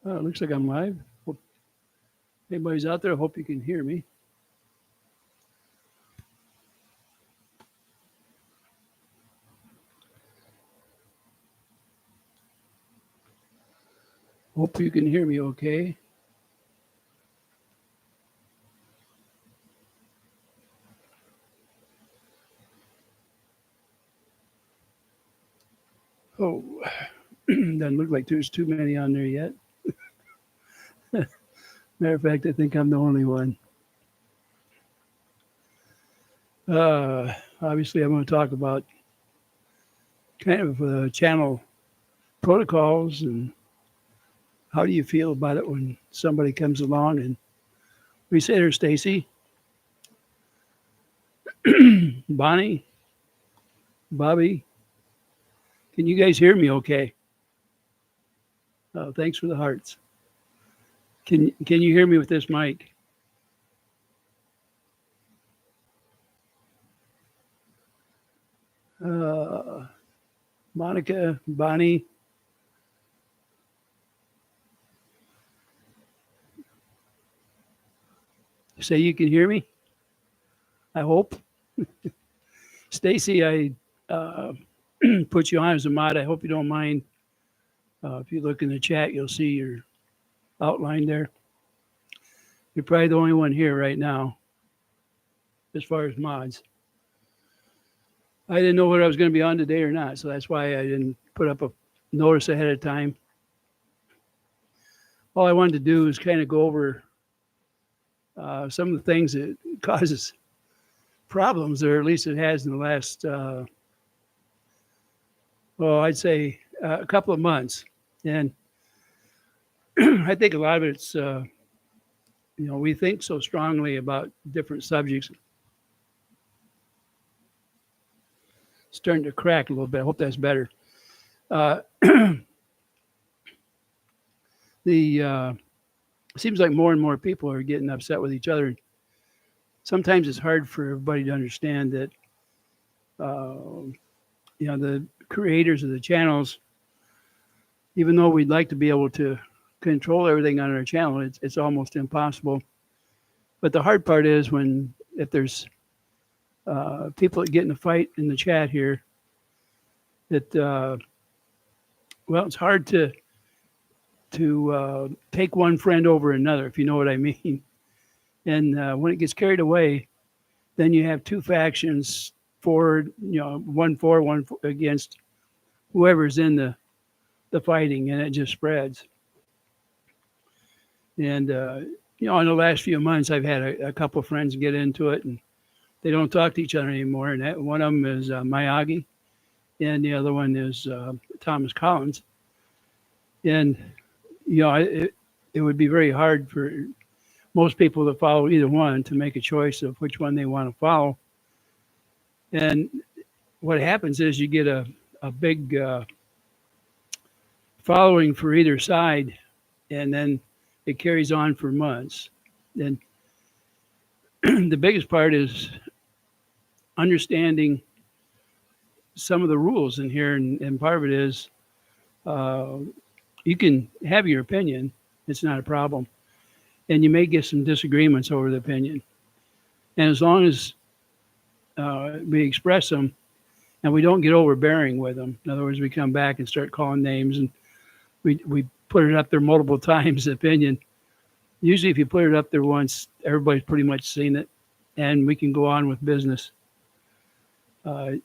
It looks like I'm live. Hope anybody's out there. I hope you can hear me. Hope you can hear me okay. Oh, doesn't look like there's too many on there yet. Matter of fact, I think I'm the only one. Obviously, I'm going to talk about kind of channel protocols and how do you feel about it when somebody comes along and we say there, Stacy, Bonnie, Bobby. Can you guys hear me okay? Thanks for the hearts. Can you hear me with this mic? Uh, Monica, Bonnie, say you can hear me. I hope. Stacy, I put you on as a mod. I hope you don't mind. If you look in the chat, you'll see your outline there. You're probably the only one here right now as far as mods. I didn't know whether I was going to be on today or not, so that's why I didn't put up a notice ahead of time. All I wanted to do is kind of go over some of the things that causes problems, or at least it has in the last, I'd say a couple of months. And I think a lot of it's, we think so strongly about different subjects. It's starting to crack a little bit. I hope that's better. It seems like more and more people are getting upset with each other. Sometimes it's hard for everybody to understand that, the creators of the channels, even though we'd like to be able to control everything on our channel, it's almost impossible. But the hard part is if there's people that get in a fight in the chat here, that it's hard to take one friend over another, if you know what I mean. And when it gets carried away, then you have two factions one for, one against whoever's in the fighting, and it just spreads. And, in the last few months, I've had a couple of friends get into it, and they don't talk to each other anymore. And one of them is Miyagi, and the other one is Thomas Collins. And, it would be very hard for most people that follow either one to make a choice of which one they want to follow. And what happens is you get a big following for either side, and then it carries on for months. And the biggest part is understanding some of the rules in here, and part of it is you can have your opinion. It's not a problem. And you may get some disagreements over the opinion. And as long as we express them and we don't get overbearing with them, in other words, we come back and start calling names, and we put it up there multiple times, the opinion. Usually if you put it up there once, everybody's pretty much seen it, and we can go on with business. I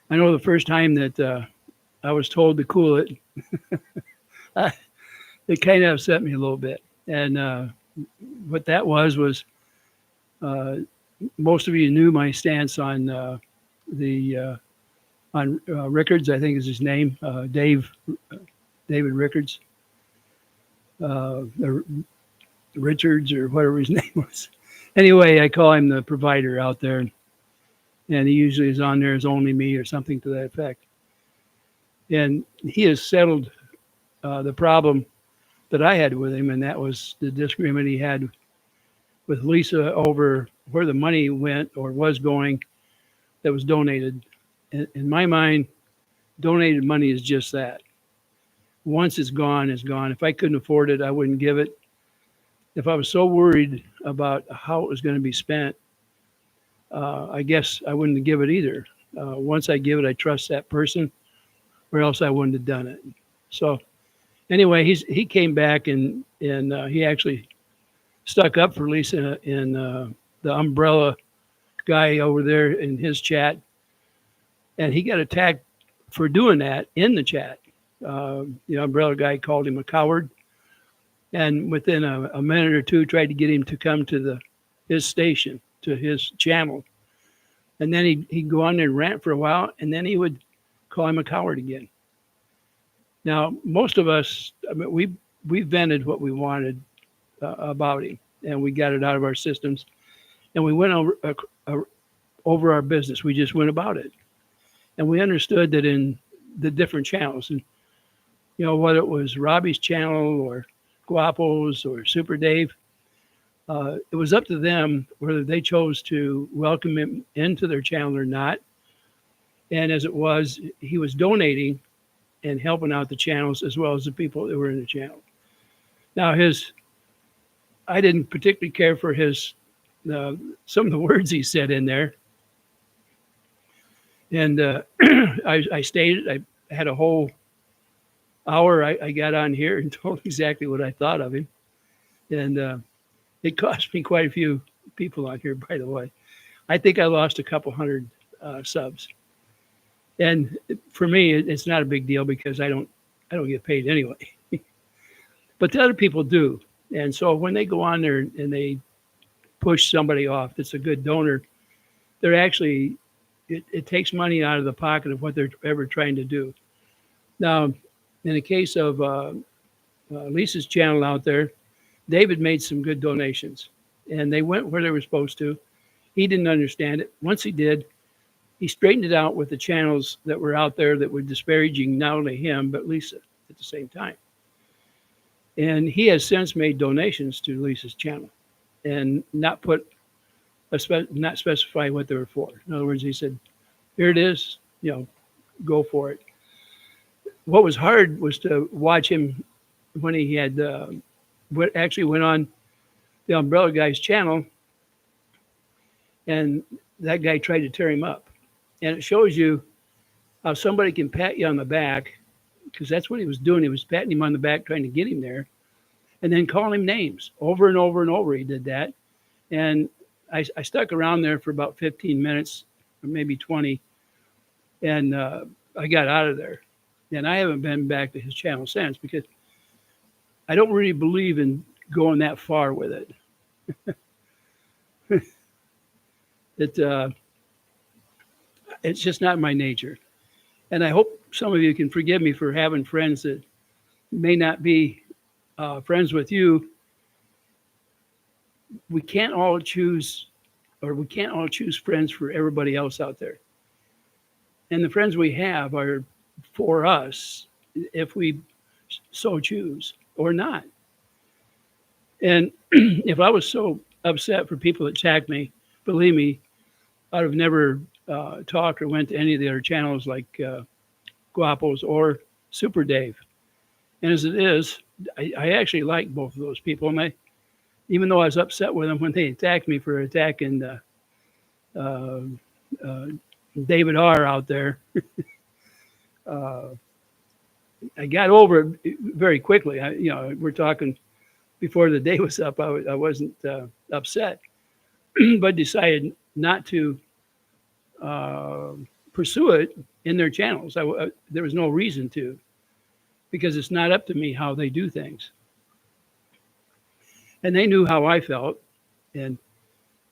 know the first time that I was told to cool it, it kind of upset me a little bit. And what that was most of you knew my stance on Rickards, I think is his name, David Rickards, Richards, or whatever his name was. Anyway, I call him the provider out there, and he usually is on there as only me or something to that effect. And he has settled the problem that I had with him, and that was the disagreement he had with Lisa over where the money went or was going that was donated. In my mind, donated money is just that. Once it's gone, it's gone. If I couldn't afford it, I wouldn't give it. If I was so worried about how it was going to be spent, I guess I wouldn't give it either. Once I give it, I trust that person, or else I wouldn't have done it. So anyway, he came back and he actually stuck up for Lisa and the umbrella guy over there in his chat, and he got attacked for doing that in the chat. The umbrella guy called him a coward, and within a minute or two, tried to get him to come to his station, to his channel, and then he'd go on there and rant for a while, and then he would call him a coward again. Now, most of us, I mean, we vented what we wanted about him, and we got it out of our systems, and we went over our business. We just went about it, and we understood that in the different channels, and whether it was Robbie's channel or Guapo's or Super Dave, it was up to them whether they chose to welcome him into their channel or not. And as it was, he was donating and helping out the channels as well as the people that were in the channel. Now, I didn't particularly care for some of the words he said in there. And I stated, I had a whole hour I got on here and told exactly what I thought of him. And it cost me quite a few people on here, by the way. I think I lost a couple hundred subs. And for me, it's not a big deal because I don't get paid anyway. But the other people do. And so when they go on there and they push somebody off that's a good donor, they're actually, it takes money out of the pocket of what they're ever trying to do. Now, in the case of Lisa's channel out there, David made some good donations, and they went where they were supposed to. He didn't understand it. Once he did, he straightened it out with the channels that were out there that were disparaging not only him, but Lisa at the same time. And he has since made donations to Lisa's channel and not specify what they were for. In other words, he said, here it is, go for it. What was hard was to watch him when he had actually went on the umbrella guy's channel, and that guy tried to tear him up. And it shows you how somebody can pat you on the back, because that's what he was doing. He was patting him on the back, trying to get him there, and then calling him names over and over and over. He did that. And I stuck around there for about 15 minutes, or maybe 20, and I got out of there. And I haven't been back to his channel since because I don't really believe in going that far with it. It's just not my nature. And I hope some of you can forgive me for having friends that may not be friends with you. We can't all choose friends for everybody else out there. And the friends we have are for us if we so choose or not. And if I was so upset for people that attacked me, believe me, I'd have never talked or went to any of the other channels like Guapo's or Super Dave. And as it is, I actually like both of those people. And even though I was upset with them when they attacked me for attacking David R. out there, I got over it very quickly. We're talking before the day was up. I wasn't upset, but decided not to pursue it in their channels. There was no reason to, because it's not up to me how they do things. And they knew how I felt, and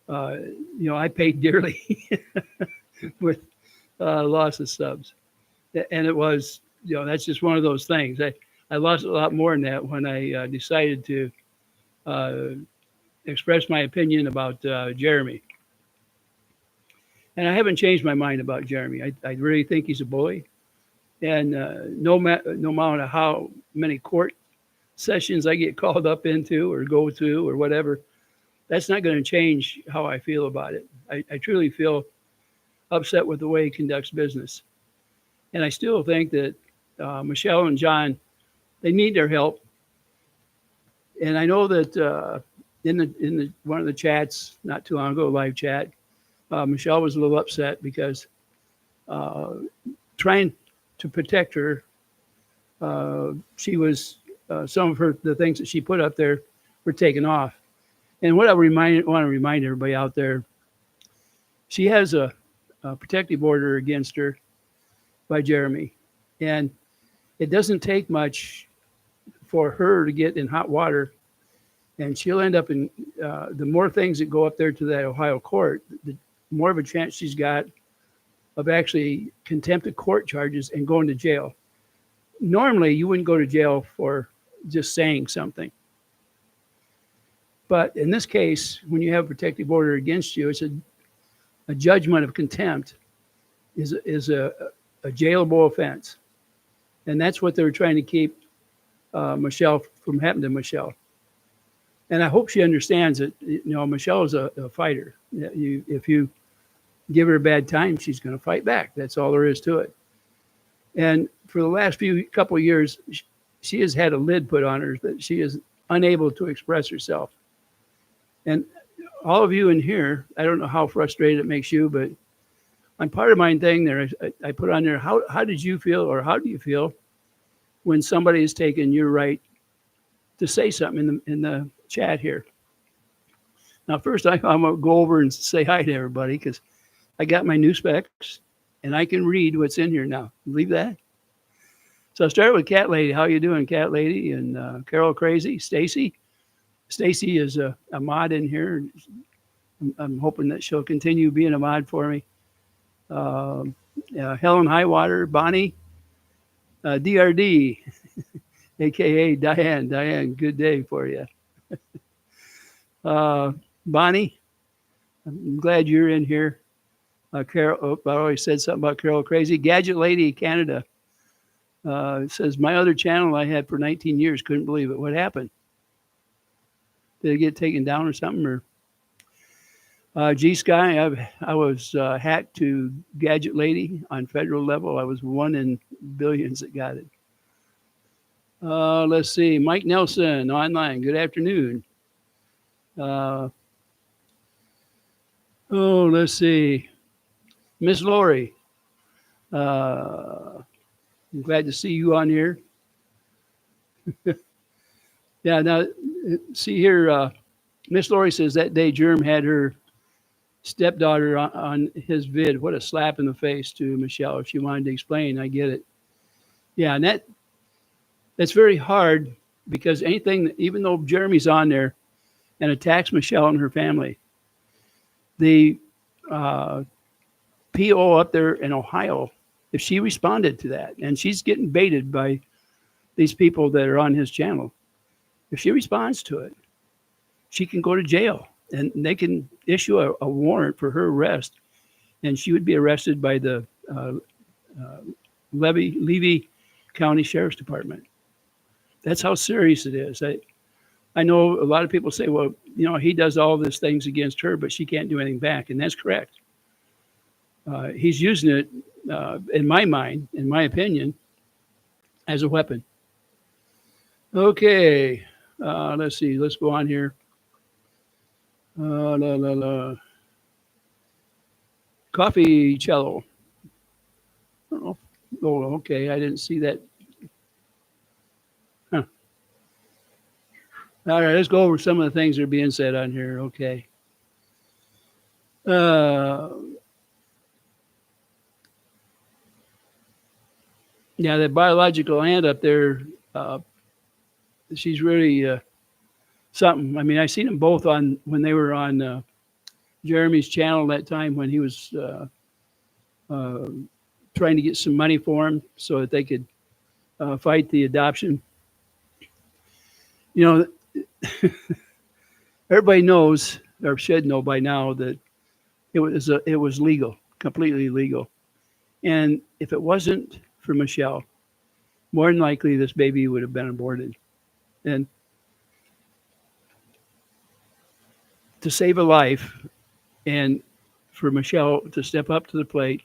I paid dearly with loss of subs, and it was. That's just one of those things. I lost a lot more than that when I decided to express my opinion about Jeremy. And I haven't changed my mind about Jeremy. I really think he's a bully. And no matter how many court sessions I get called up into or go to or whatever, that's not going to change how I feel about it. I truly feel upset with the way he conducts business. And I still think that Michelle and John They need their help. And I know that in the one of the chats not too long ago, live chat, Michelle was a little upset because uh, trying to protect her, she was some of her the things that she put up there were taken off. And what want to remind everybody out there, she has a protective order against her by Jeremy, and it doesn't take much for her to get in hot water, and she'll end up in the more things that go up there to that Ohio court, the more of a chance she's got of actually contempt of court charges and going to jail. Normally, you wouldn't go to jail for just saying something. But in this case, when you have a protective order against you, it's a judgment of contempt is a jailable offense. And that's what they were trying to keep Michelle from happening to Michelle. And I hope she understands that, Michelle is a fighter. If you give her a bad time, she's going to fight back. That's all there is to it. And for the last couple of years, she has had a lid put on her that she is unable to express herself. And all of you in here, I don't know how frustrated it makes you, but on part of my thing there, I put on there, how did you feel, or how do you feel when somebody has taken your right to say something in the chat here? Now, first, I'm going to go over and say hi to everybody because I got my new specs and I can read what's in here now. Believe that? So I started with Cat Lady. How you doing, Cat Lady? And Carol Crazy, Stacy. Stacy is a mod in here. I'm hoping that she'll continue being a mod for me. Helen Highwater, Bonnie, DRD, aka Diane. Diane, good day for you. Bonnie, I'm glad you're in here. Carol, I always said something about Carol Crazy. Gadget Lady, Canada. It says, my other channel I had for 19 years, couldn't believe it. What happened? Did it get taken down or something? Or G Sky, I was hacked to Gadget Lady on federal level. I was one in billions that got it. Let's see. Mike Nelson online. Good afternoon. Let's see. Miss Lori. I'm glad to see you on here. Yeah, now, see here, Miss Lori says that day Germ had her stepdaughter on his vid. What a slap in the face to Michelle. If she wanted to explain, I get it. Yeah, and that's very hard because anything, even though Jeremy's on there and attacks Michelle and her family, the PO up there in Ohio, if she responded to that, and she's getting baited by these people that are on his channel, if she responds to it, she can go to jail and they can issue a warrant for her arrest, and she would be arrested by the Levy County Sheriff's Department. That's how serious it is. I know a lot of people say, well, he does all these things against her, but she can't do anything back. And that's correct. He's using it, in my mind, in my opinion, as a weapon. Okay. Let's see. Let's go on here. Coffee cello. Oh, okay. I didn't see that. Huh. All right. Let's go over some of the things that are being said on here. Okay. Yeah, that biological aunt up there, she's really something. I mean, I seen them both when they were on Jeremy's channel that time when he was trying to get some money for him so that they could fight the adoption. Everybody knows or should know by now that it was legal, completely legal. And if it wasn't for Michelle, more than likely this baby would have been aborted. And to save a life and for Michelle to step up to the plate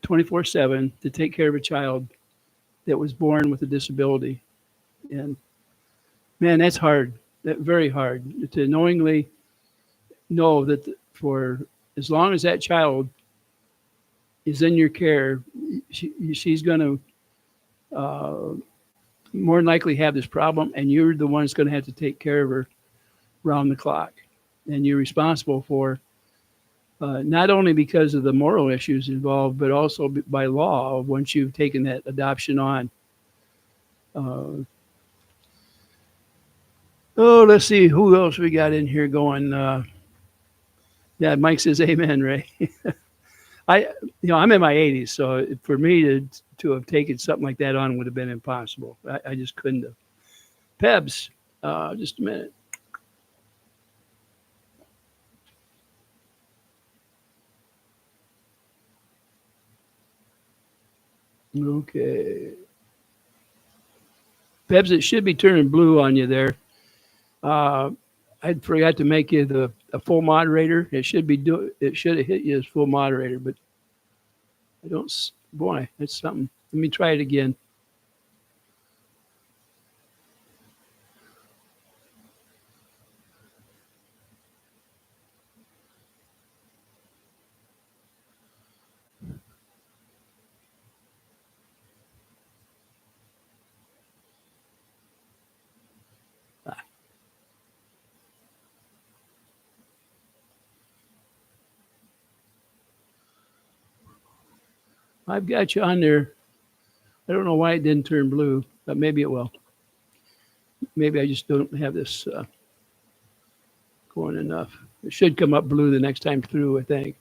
24/7 to take care of a child that was born with a disability And man, that's hard. That very hard to knowingly know that for as long as that child is in your care, she's going to uh, more than likely have this problem, and you're the one that's going to have to take care of her round the clock. And you're responsible for not only because of the moral issues involved, but also by law once you've taken that adoption on. Uh, oh, let's see who else we got in here going. Yeah, Mike says, "Amen, Ray." I, I'm in my 80s, so for me to have taken something like that on would have been impossible. I just couldn't have. Pebs, just a minute. Okay. Pebs, it should be turning blue on you there. Uh, I forgot to make you a full moderator. It should have hit you as full moderator, but I don't. Boy, that's something. Let me try it again. I've got you on there. I don't know why it didn't turn blue, but maybe it will. Maybe I just don't have this going enough. It should come up blue the next time through, I think.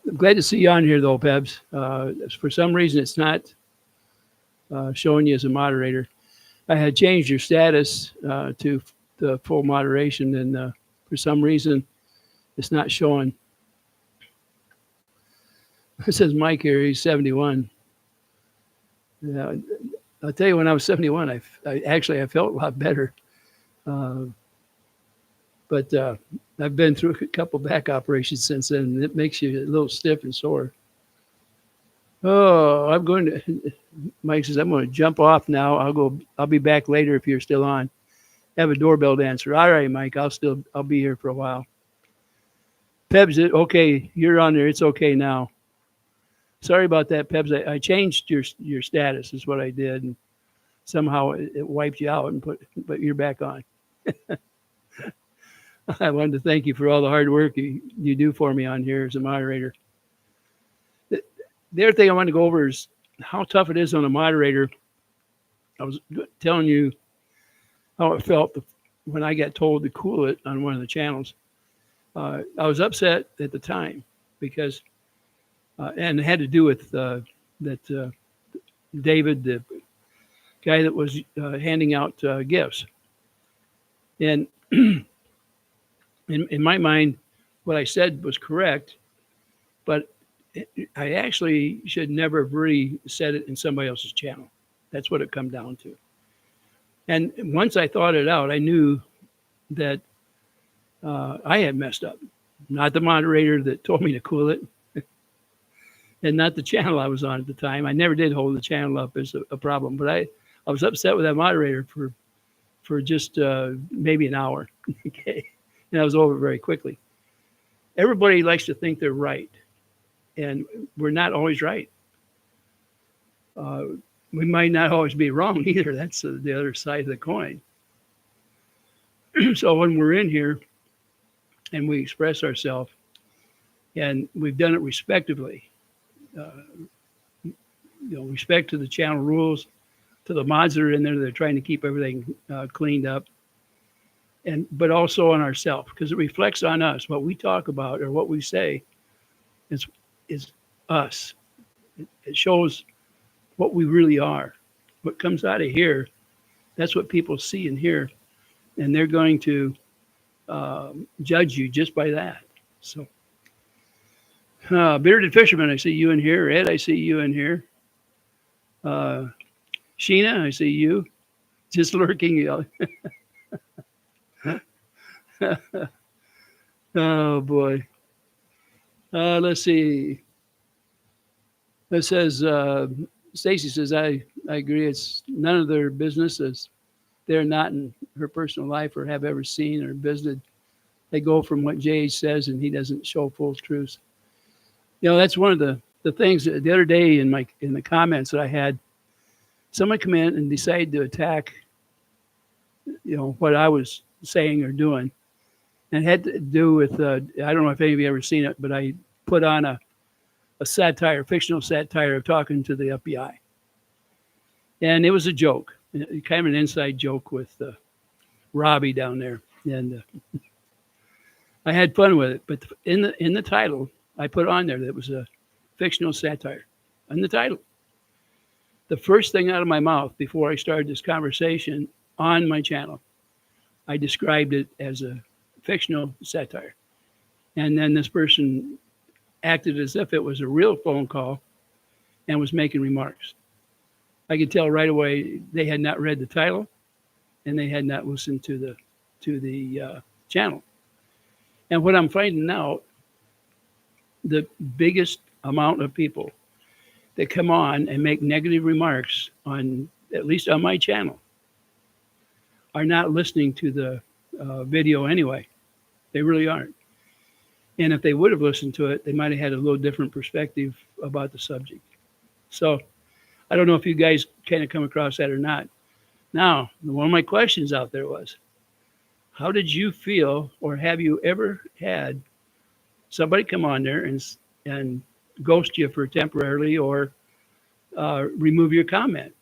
I'm glad to see you on here, though, Pebs. For some reason, it's not showing you as a moderator. I had changed your status to the full moderation, and for some reason, it's not showing. It says Mike here, he's 71. Yeah, I'll tell you, when I was 71, I felt a lot better. Uh, but I've been through a couple back operations since then, and it makes you a little stiff and sore. Oh, Mike says, I'm going to jump off now. I'll be back later if you're still on. Have a doorbell to answer. All right, Mike, I'll be here for a while. Pebs, okay, you're on there. It's okay now. Sorry about that, Pebs. I changed your status is what I did. And somehow it wiped you out but you're back on. I wanted to thank you for all the hard work you do for me on here as a moderator. The other thing I want to go over is how tough it is on a moderator. I was telling you how it felt when I got told to cool it on one of the channels. I was upset at the time because, and it had to do with that David, the guy that was handing out gifts. And in my mind, what I said was correct, but I actually should never have really said it in somebody else's channel. That's what it come down to. And once I thought it out, I knew that I had messed up. Not the moderator that told me to cool it, and not the channel I was on at the time. I never did hold the channel up as a problem, but I was upset with that moderator for just maybe an hour. Okay, and I was over very quickly. Everybody likes to think they're right, and we're not always right. We might not always be wrong either. That's the other side of the coin. So when we're in here and we express ourselves, and we've done it respectively, respect to the channel rules, to the mods that are in there, they're trying to keep everything cleaned up, but also on ourselves, because it reflects on us. What we talk about or what we say is us. It shows what we really are. What comes out of here, that's what people see and hear, and they're going to judge you just by that. So, Bearded Fisherman, I see you in here. Ed, I see you in here. Sheena, I see you. Just lurking. Oh, boy. Let's see. It says Stacy says, I agree. It's none of their business as they're not in her personal life or have ever seen or visited. They go from what Jay says and he doesn't show full truths. That's one of the things that the other day in the comments that I had, someone come in and decided to attack, what I was saying or doing. And it had to do with, I don't know if any of you ever seen it, but I put on a satire, fictional satire of talking to the FBI. And it was a joke, kind of an inside joke with Robbie down there. And I had fun with it. But in the title, I put on there that it was a fictional satire. In the title. The first thing out of my mouth before I started this conversation on my channel, I described it as a fictional satire. And then this person acted as if it was a real phone call and was making remarks. I could tell right away they had not read the title and they had not listened to the channel. And what I'm finding out, the biggest amount of people that come on and make negative remarks on, at least on my channel, are not listening to the video anyway. They really aren't. And if they would have listened to it, they might have had a little different perspective about the subject. So I don't know if you guys kind of come across that or not. Now, one of my questions out there was, how did you feel, or have you ever had somebody come on there and ghost you for temporarily or remove your comment?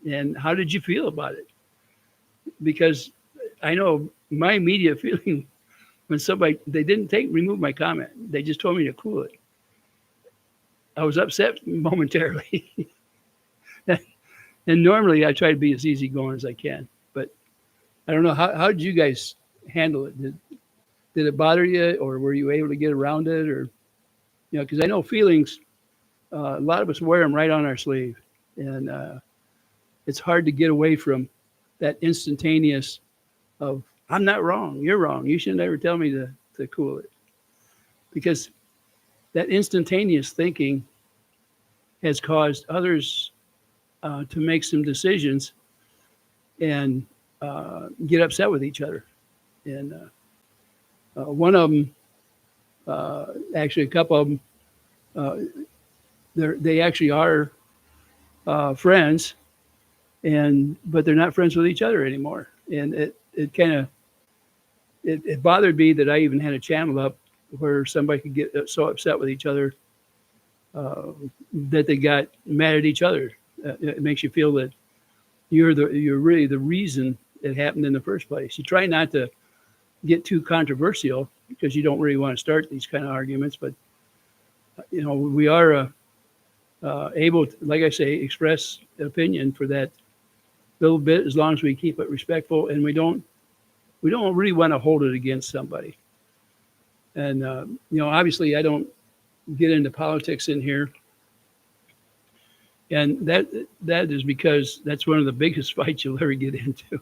And how did you feel about it? Because I know my immediate feeling when they didn't remove my comment, they just told me to cool it. I was upset momentarily. And normally I try to be as easygoing as I can, but I don't know, how did you guys handle it? Did it bother you, or were you able to get around it? Or, because I know feelings, a lot of us wear them right on our sleeve, and it's hard to get away from that instantaneous of, I'm not wrong, you're wrong, you should never tell me to cool it. Because that instantaneous thinking has caused others to make some decisions and get upset with each other. And one of them, actually a couple of them, they actually are friends, but they're not friends with each other anymore. And it kind of, it bothered me that I even had a channel up where somebody could get so upset with each other that they got mad at each other. It makes you feel that you're really the reason it happened in the first place. You try not to get too controversial because you don't really want to start these kind of arguments, but we are able to, like I say, express an opinion for that little bit, as long as we keep it respectful and we don't really want to hold it against somebody. And obviously I don't get into politics in here. And that is because that's one of the biggest fights you'll ever get into,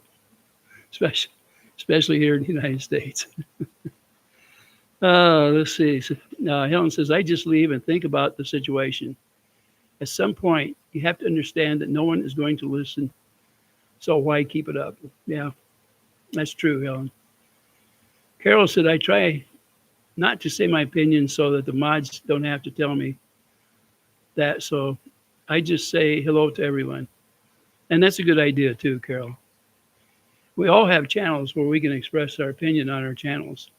especially here in the United States. Let's see. So, Helen says, I just leave and think about the situation. At some point, you have to understand that no one is going to listen. So why keep it up? Yeah, that's true, Helen. Carol said, I try not to say my opinion so that the mods don't have to tell me that. So I just say hello to everyone. And that's a good idea too, Carol. We all have channels where we can express our opinion on our channels,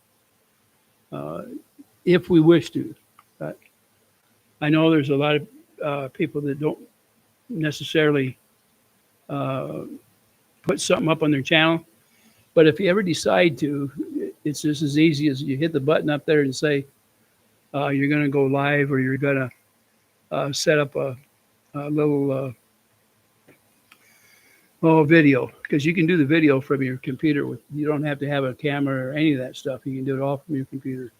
if we wish to. I know there's a lot of people that don't necessarily put something up on their channel, but if you ever decide to, it's just as easy as you hit the button up there and say you're going to go live, or you're going to set up a little video, because you can do the video from your computer. You don't have to have a camera or any of that stuff. You can do it all from your computer.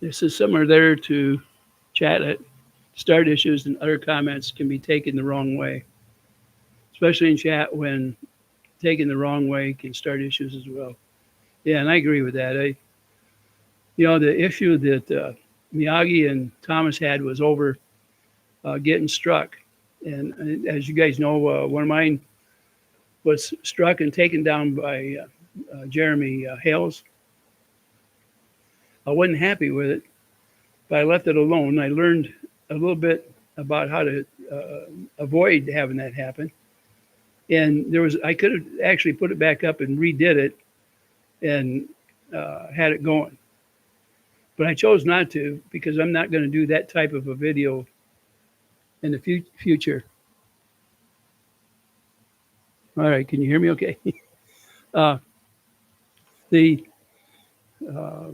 This is somewhere there to chat at. Start issues and other comments can be taken the wrong way, especially in chat, when taken the wrong way can start issues as well. Yeah, and I agree with that. The issue that Miyagi and Thomas had was over getting struck. And as you guys know, one of mine was struck and taken down by Jeremy Hales. I wasn't happy with it, but I left it alone. I learned a little bit about how to avoid having that happen. And I could have actually put it back up and redid it and had it going. But I chose not to because I'm not going to do that type of a video in the future. All right, can you hear me okay? uh, the, uh,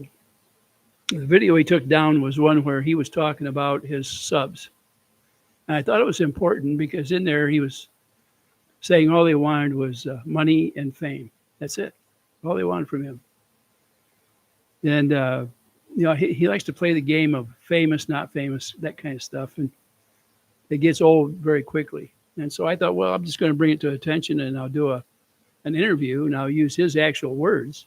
the video he took down was one where he was talking about his subs. And I thought it was important because in there he was saying all they wanted was money and fame. That's it. All they wanted from him. And, he likes to play the game of famous, not famous, that kind of stuff. And it gets old very quickly. And so I thought, well, I'm just going to bring it to attention and I'll do an interview and I'll use his actual words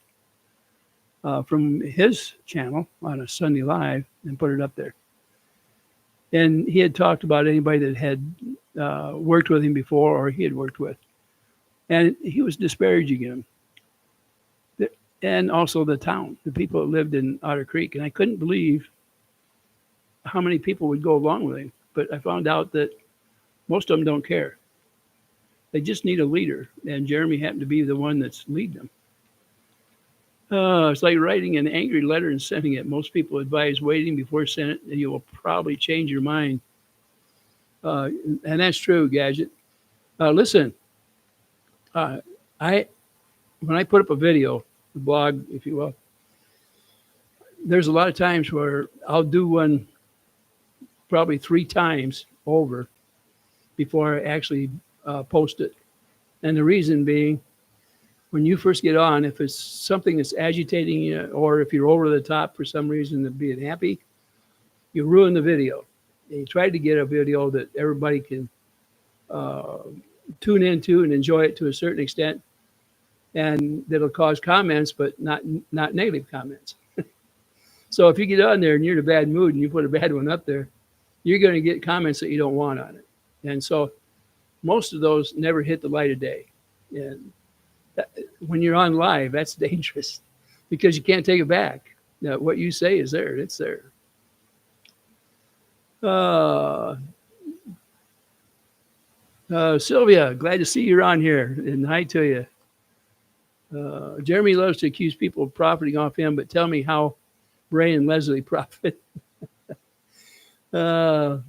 from his channel on a Sunday Live and put it up there. And he had talked about anybody that had worked with him before or he had worked with. And he was disparaging him. And also the town, the people that lived in Otter Creek. And I couldn't believe how many people would go along with him. But I found out that most of them don't care. They just need a leader. And Jeremy happened to be the one that's leading them. It's like writing an angry letter and sending it. Most people advise waiting before sending it, and you will probably change your mind. And that's true, Gadget. Listen, when I put up a video, a blog, if you will, there's a lot of times where I'll do one probably 3 times over before I actually post it. And the reason being, when you first get on, if it's something that's agitating you or if you're over the top for some reason to being happy, you ruin the video. And you try to get a video that everybody can tune into and enjoy it to a certain extent, and that'll cause comments, but not negative comments. So if you get on there and you're in a bad mood and you put a bad one up there, you're going to get comments that you don't want on it. And so most of those never hit the light of day. And when you're on live, that's dangerous because you can't take it back. Now, what you say is there. It's there. Sylvia, glad to see you're on here, and hi to you. Jeremy loves to accuse people of profiting off him, but tell me how Ray and Leslie profit. I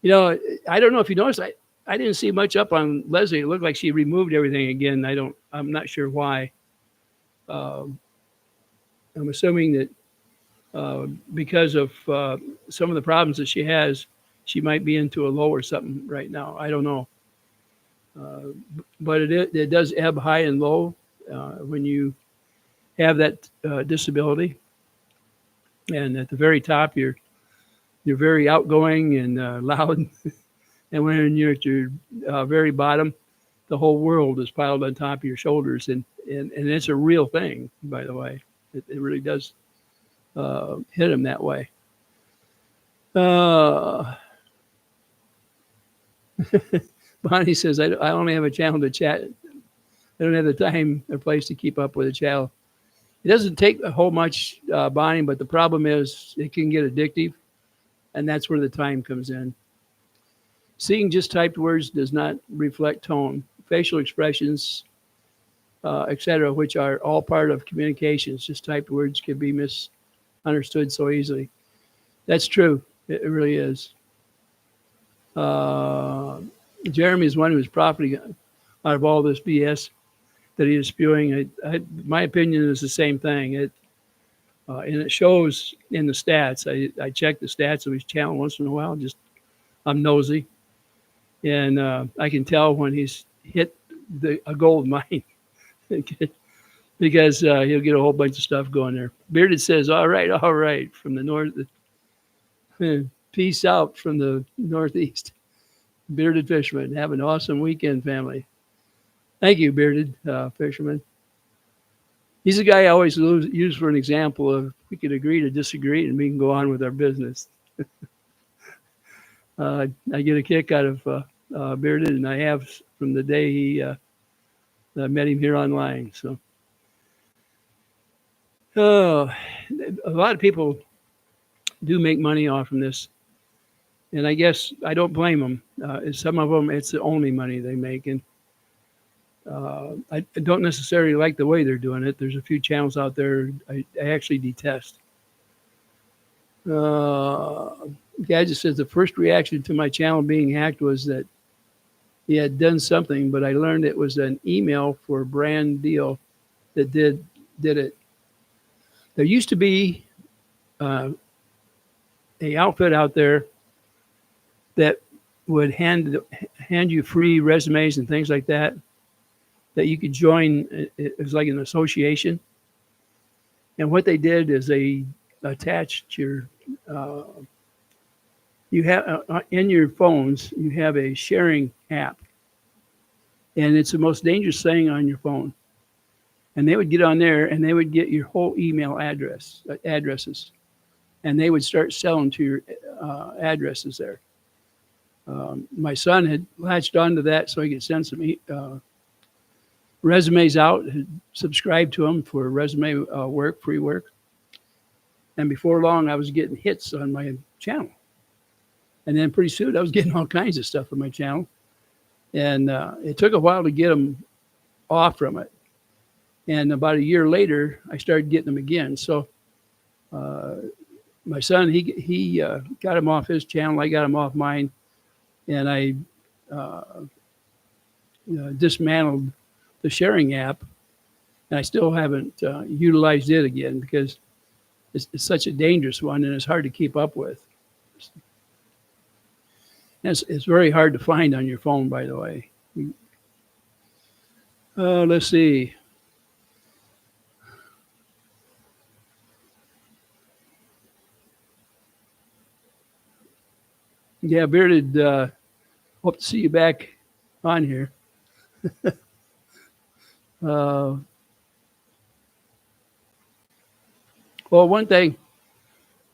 don't know if you noticed, I didn't see much up on Leslie. It looked like she removed everything again. I'm not sure why. I'm assuming that because of some of the problems that she has, she might be into a low or something right now. I don't know. But it does ebb high and low when you have that disability. And at the very top, you're very outgoing and loud. And when you're at your very bottom, the whole world is piled on top of your shoulders. And it's a real thing, by the way. It really does hit them that way. Bonnie says, I only have a channel to chat. I don't have the time or place to keep up with a channel. It doesn't take a whole much, Bonnie, but the problem is it can get addictive, and that's where the time comes in. Seeing just typed words does not reflect tone, facial expressions, etc., which are all part of communications. Just typed words can be misunderstood so easily. That's true. It really is. Jeremy is one who is profiting out of all this BS that he is spewing. My opinion is the same thing. And it shows in the stats. I check the stats of his channel once in a while. I'm nosy, and I can tell when he's hit a gold mine because he'll get a whole bunch of stuff going there. Bearded says, all right, from the north. Peace out from the northeast. Bearded Fisherman. Have an awesome weekend, family. Thank you, Bearded Fisherman. He's the guy I always use for an example of we could agree to disagree and we can go on with our business. I get a kick out of Bearded, and I have from the day I met him here online. So, a lot of people do make money off from this, and I guess I don't blame them. Some of them, it's the only money they make, and I don't necessarily like the way they're doing it. There's a few channels out there I actually detest. Gadget says the first reaction to my channel being hacked was that he had done something, but I learned it was an email for a brand deal that did it. There used to be a outfit out there that would hand you free resumes and things like that you could join. It was like an association, and what they did is they attached your you have in your phones you have a sharing app, and it's the most dangerous thing on your phone. And they would get on there and they would get your whole email addresses, and they would start selling to your addresses there. My son had latched onto that so he could send some resumes out, had subscribed to them for resume work, free work. And before long, I was getting hits on my channel. And then pretty soon, I was getting all kinds of stuff on my channel. And it took a while to get them off from it. And about a year later, I started getting them again. So my son, he got him off his channel. I got him off mine. And I dismantled the sharing app. And I still haven't utilized it again because it's such a dangerous one and it's hard to keep up with. It's very hard to find on your phone, by the way. Let's see. Yeah, Bearded, hope to see you back on here. Well, one thing,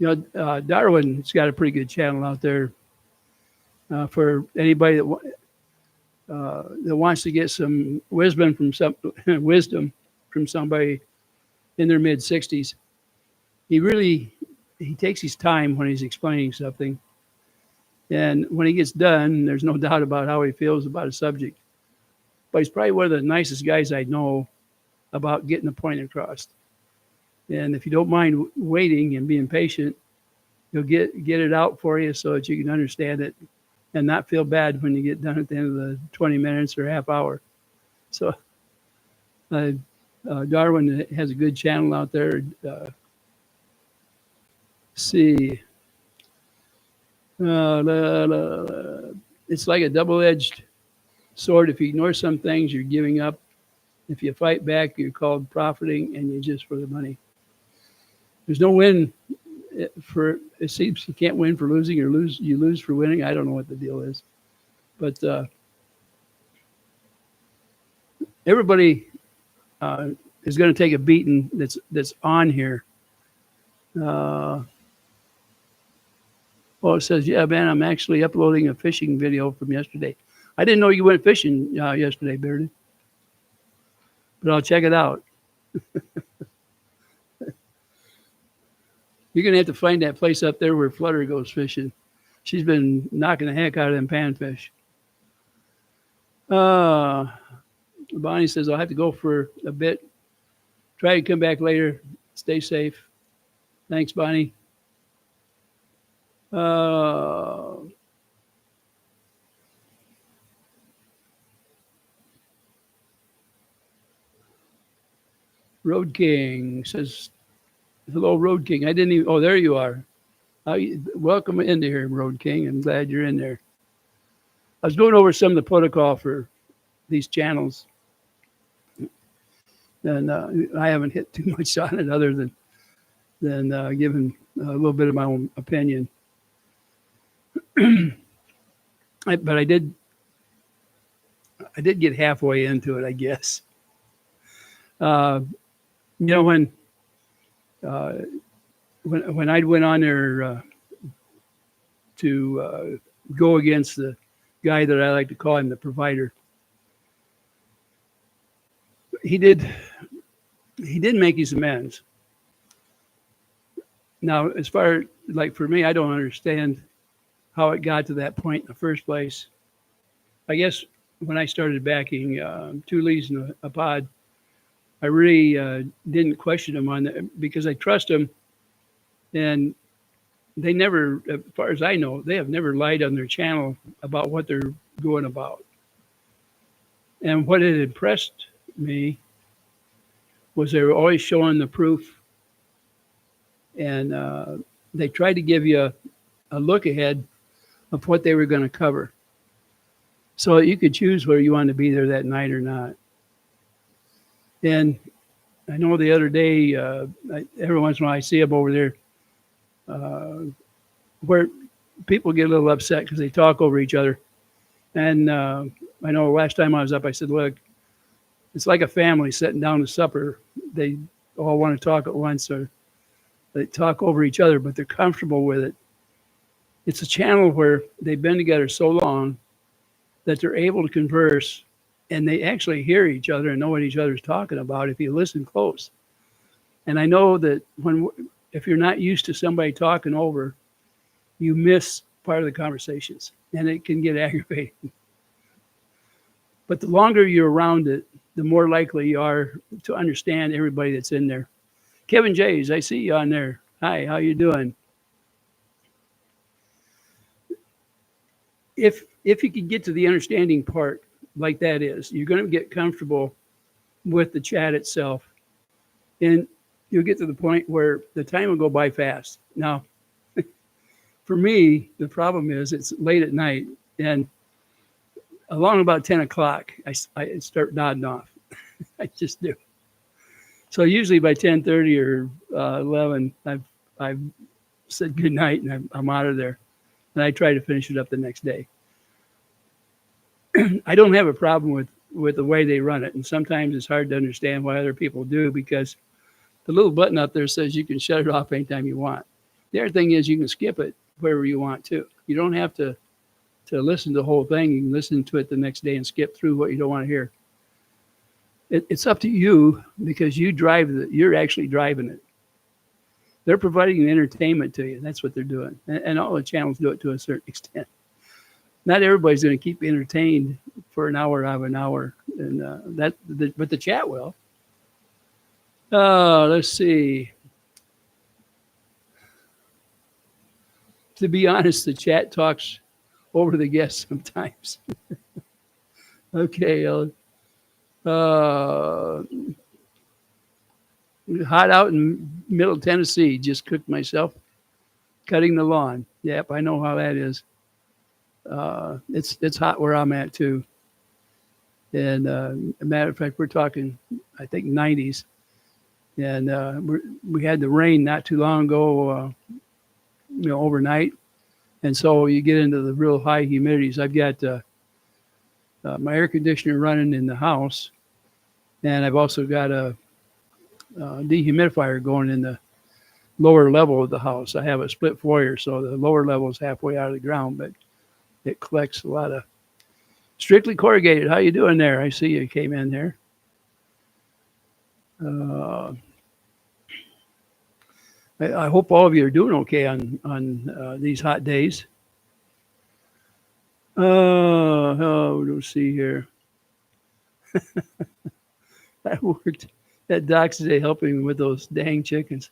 Darwin's got a pretty good channel out there for anybody that wants to get some wisdom from somebody in their mid 60s. He takes his time when he's explaining something, and when he gets done, there's no doubt about how he feels about a subject. But he's probably one of the nicest guys I know about getting the point across. And if you don't mind waiting and being patient, he'll get it out for you so that you can understand it and not feel bad when you get done at the end of the 20 minutes or half hour. So Darwin has a good channel out there. See. It's like a double-edged sword. If you ignore some things, you're giving up. If you fight back, you're called profiting, and you're just for the money. There's no win for. It seems you can't win for losing, or you lose for winning. I don't know what the deal is, but everybody is going to take a beating that's on here. It says, yeah, man, I'm actually uploading a fishing video from yesterday. I didn't know you went fishing yesterday, Bearded, but I'll check it out. You're going to have to find that place up there where Flutter goes fishing. She's been knocking the heck out of them panfish. Bonnie says, I'll have to go for a bit. Try to come back later. Stay safe. Thanks, Bonnie. Road King says, hello, Road King. I didn't even, oh, there you are. Welcome into here, Road King. I'm glad you're in there. I was going over some of the protocol for these channels, and I haven't hit too much on it other than giving a little bit of my own opinion. But I did get halfway into it, I guess. You know, uh, when I went on there to go against the guy that I like to call him the provider, he did he did make his amends. Now, as far like for me, I don't understand how it got to that point in the first place. I guess when I started backing two leads in a pod, I really didn't question him on that because I trust him, and they never, as far as I know, they have never lied on their channel about what they're going about. And what had impressed me was they were always showing the proof, and they tried to give you a look ahead of what they were going to cover, so you could choose whether you wanted to be there that night or not. And I know the other day, every once in a while I see them over there where people get a little upset because they talk over each other. And I know last time I was up, I said, look, it's like a family sitting down to supper. They all want to talk at once, or they talk over each other, but they're comfortable with it. It's a channel where they've been together so long that they're able to converse, and they actually hear each other and know what each other's talking about if you listen close. And I know that if you're not used to somebody talking over, you miss part of the conversations, and it can get aggravating. But the longer you're around it, the more likely you are to understand everybody that's in there. Kevin Jays, I see you on there. Hi, how you doing? If you can get to the understanding part like that is, you're going to get comfortable with the chat itself, and you'll get to the point where the time will go by fast. Now, for me, the problem is it's late at night, and along about 10 o'clock, I start nodding off. I just do. So usually by 10:30 or 11, I've said good night and I'm out of there. And I try to finish it up the next day. I don't have a problem with the way they run it. And sometimes it's hard to understand why other people do, because the little button up there says you can shut it off anytime you want. The other thing is you can skip it wherever you want to. You don't have to listen to the whole thing. You can listen to it the next day and skip through what you don't want to hear. It's up to you, because you're actually driving it. They're providing entertainment to you. That's what they're doing. And all the channels do it to a certain extent. Not everybody's going to keep you entertained for an hour out of an hour. And but the chat will. Let's see. To be honest, the chat talks over the guests sometimes. Okay. Hot out in Middle Tennessee. Just cooked myself cutting the lawn. Yep, I know how that is. It's hot where I'm at too. And a matter of fact, we're talking, I think, 90s. And we had the rain not too long ago, overnight. And so you get into the real high humidities. I've got my air conditioner running in the house, and I've also got a dehumidifier going in the lower level of the house. I have a split foyer, so the lower level is halfway out of the ground, but it collects a lot of strictly corrugated. How you doing there? I see you came in there. I hope all of you are doing okay on these hot days. Let's see here. I worked at Doc's today helping with those dang chickens.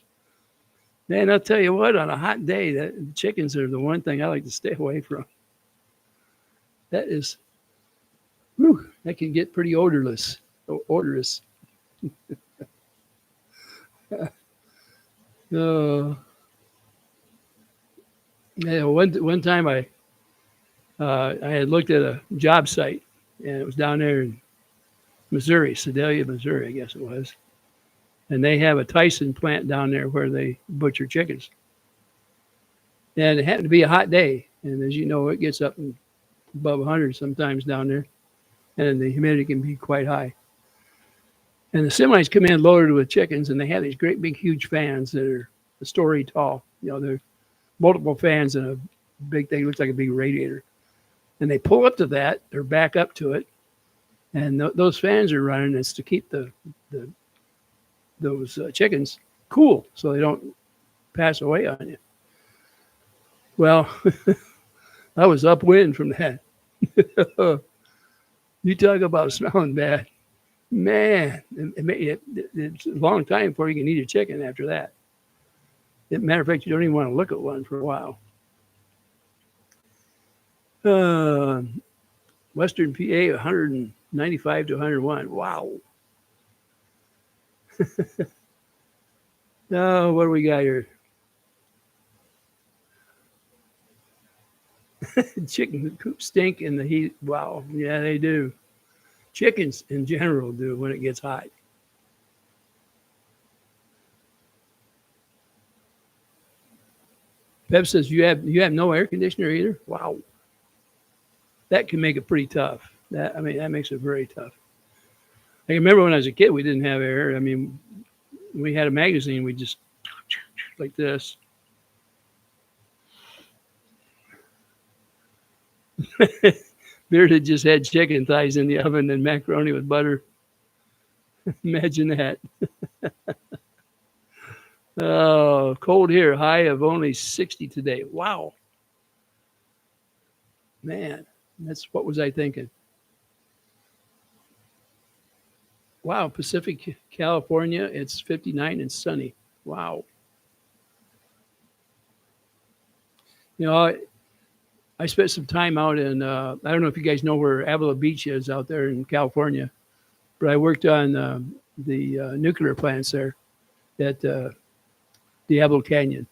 Man, I'll tell you what, on a hot day, that chickens are the one thing I like to stay away from. That is, that can get pretty odorless. Yeah, one time I had looked at a job site, and it was down there in Missouri, Sedalia, Missouri, I guess it was. And they have a Tyson plant down there where they butcher chickens. And it happened to be a hot day. And as you know, it gets up above 100 sometimes down there. And the humidity can be quite high. And the semis come in loaded with chickens, and they have these great big huge fans that are a story tall. They're multiple fans in a big thing. It looks like a big radiator. And they pull up to that or back up to it, and those fans are running. It's to keep the those chickens cool so they don't pass away on you. Well, I was upwind from that. You talk about smelling bad. Man, it's a long time before you can eat a chicken after that. As a matter of fact, you don't even want to look at one for a while. Western PA, 195 to 101. Wow. Oh, what do we got here? Chicken coop stink in the heat. Wow. Yeah, they do. Chickens in general do when it gets hot. Bev says you have no air conditioner either. Wow. That can make it pretty tough. That makes it very tough. I remember when I was a kid, we didn't have air. I mean, we had a magazine. We just like this. Bearded just had chicken thighs in the oven and macaroni with butter. Imagine that. Oh, cold here. High of only 60 today. Wow. Man, what was I thinking? Wow, Pacific California, it's 59 and sunny. Wow. I spent some time out in, I don't know if you guys know where Avila Beach is out there in California, but I worked on the nuclear plants there at Diablo Canyon.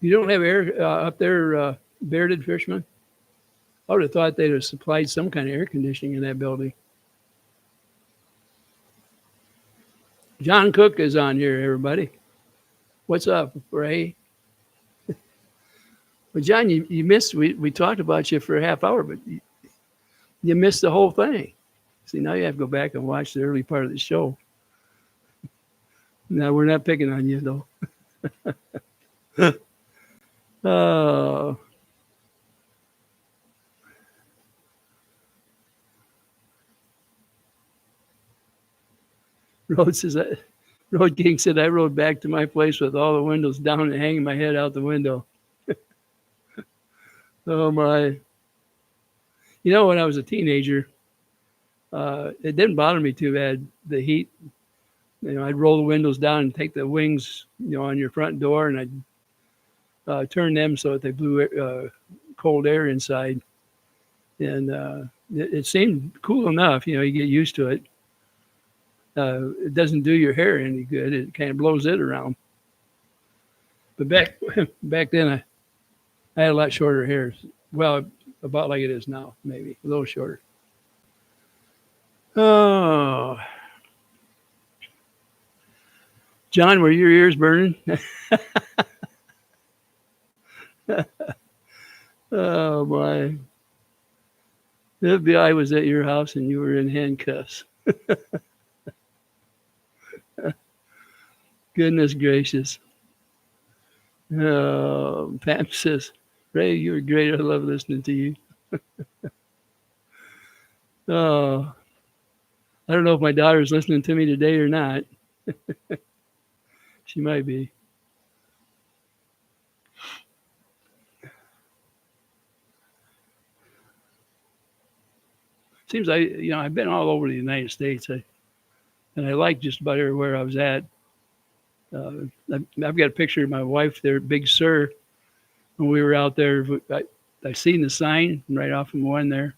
You don't have air up there, bearded fisherman? I would have thought they'd have supplied some kind of air conditioning in that building. John Cook is on here, everybody. What's up, Ray? Well, John, you missed, we talked about you for a half hour, but you missed the whole thing. See, now you have to go back and watch the early part of the show. No, we're not picking on you, though. Oh. Road King said, I rode back to my place with all the windows down and hanging my head out the window. Oh, my. When I was a teenager, it didn't bother me too bad, the heat. I'd roll the windows down and take the wings, on your front door, and I'd turn them so that they blew cold air inside. And it seemed cool enough. You get used to it. It doesn't do your hair any good. It kind of blows it around. But back then, I had a lot shorter hair. Well, about like it is now, maybe a little shorter. Oh, John, were your ears burning? Oh my! The FBI was at your house and you were in handcuffs. Goodness gracious. Pam says, Ray, you were great. I love listening to you. Oh, I don't know if my daughter's listening to me today or not. She might be. Seems I've been all over the United States, and I like just about everywhere I was at. I've got a picture of my wife there, Big Sur, when we were out there. I seen the sign right off from one there,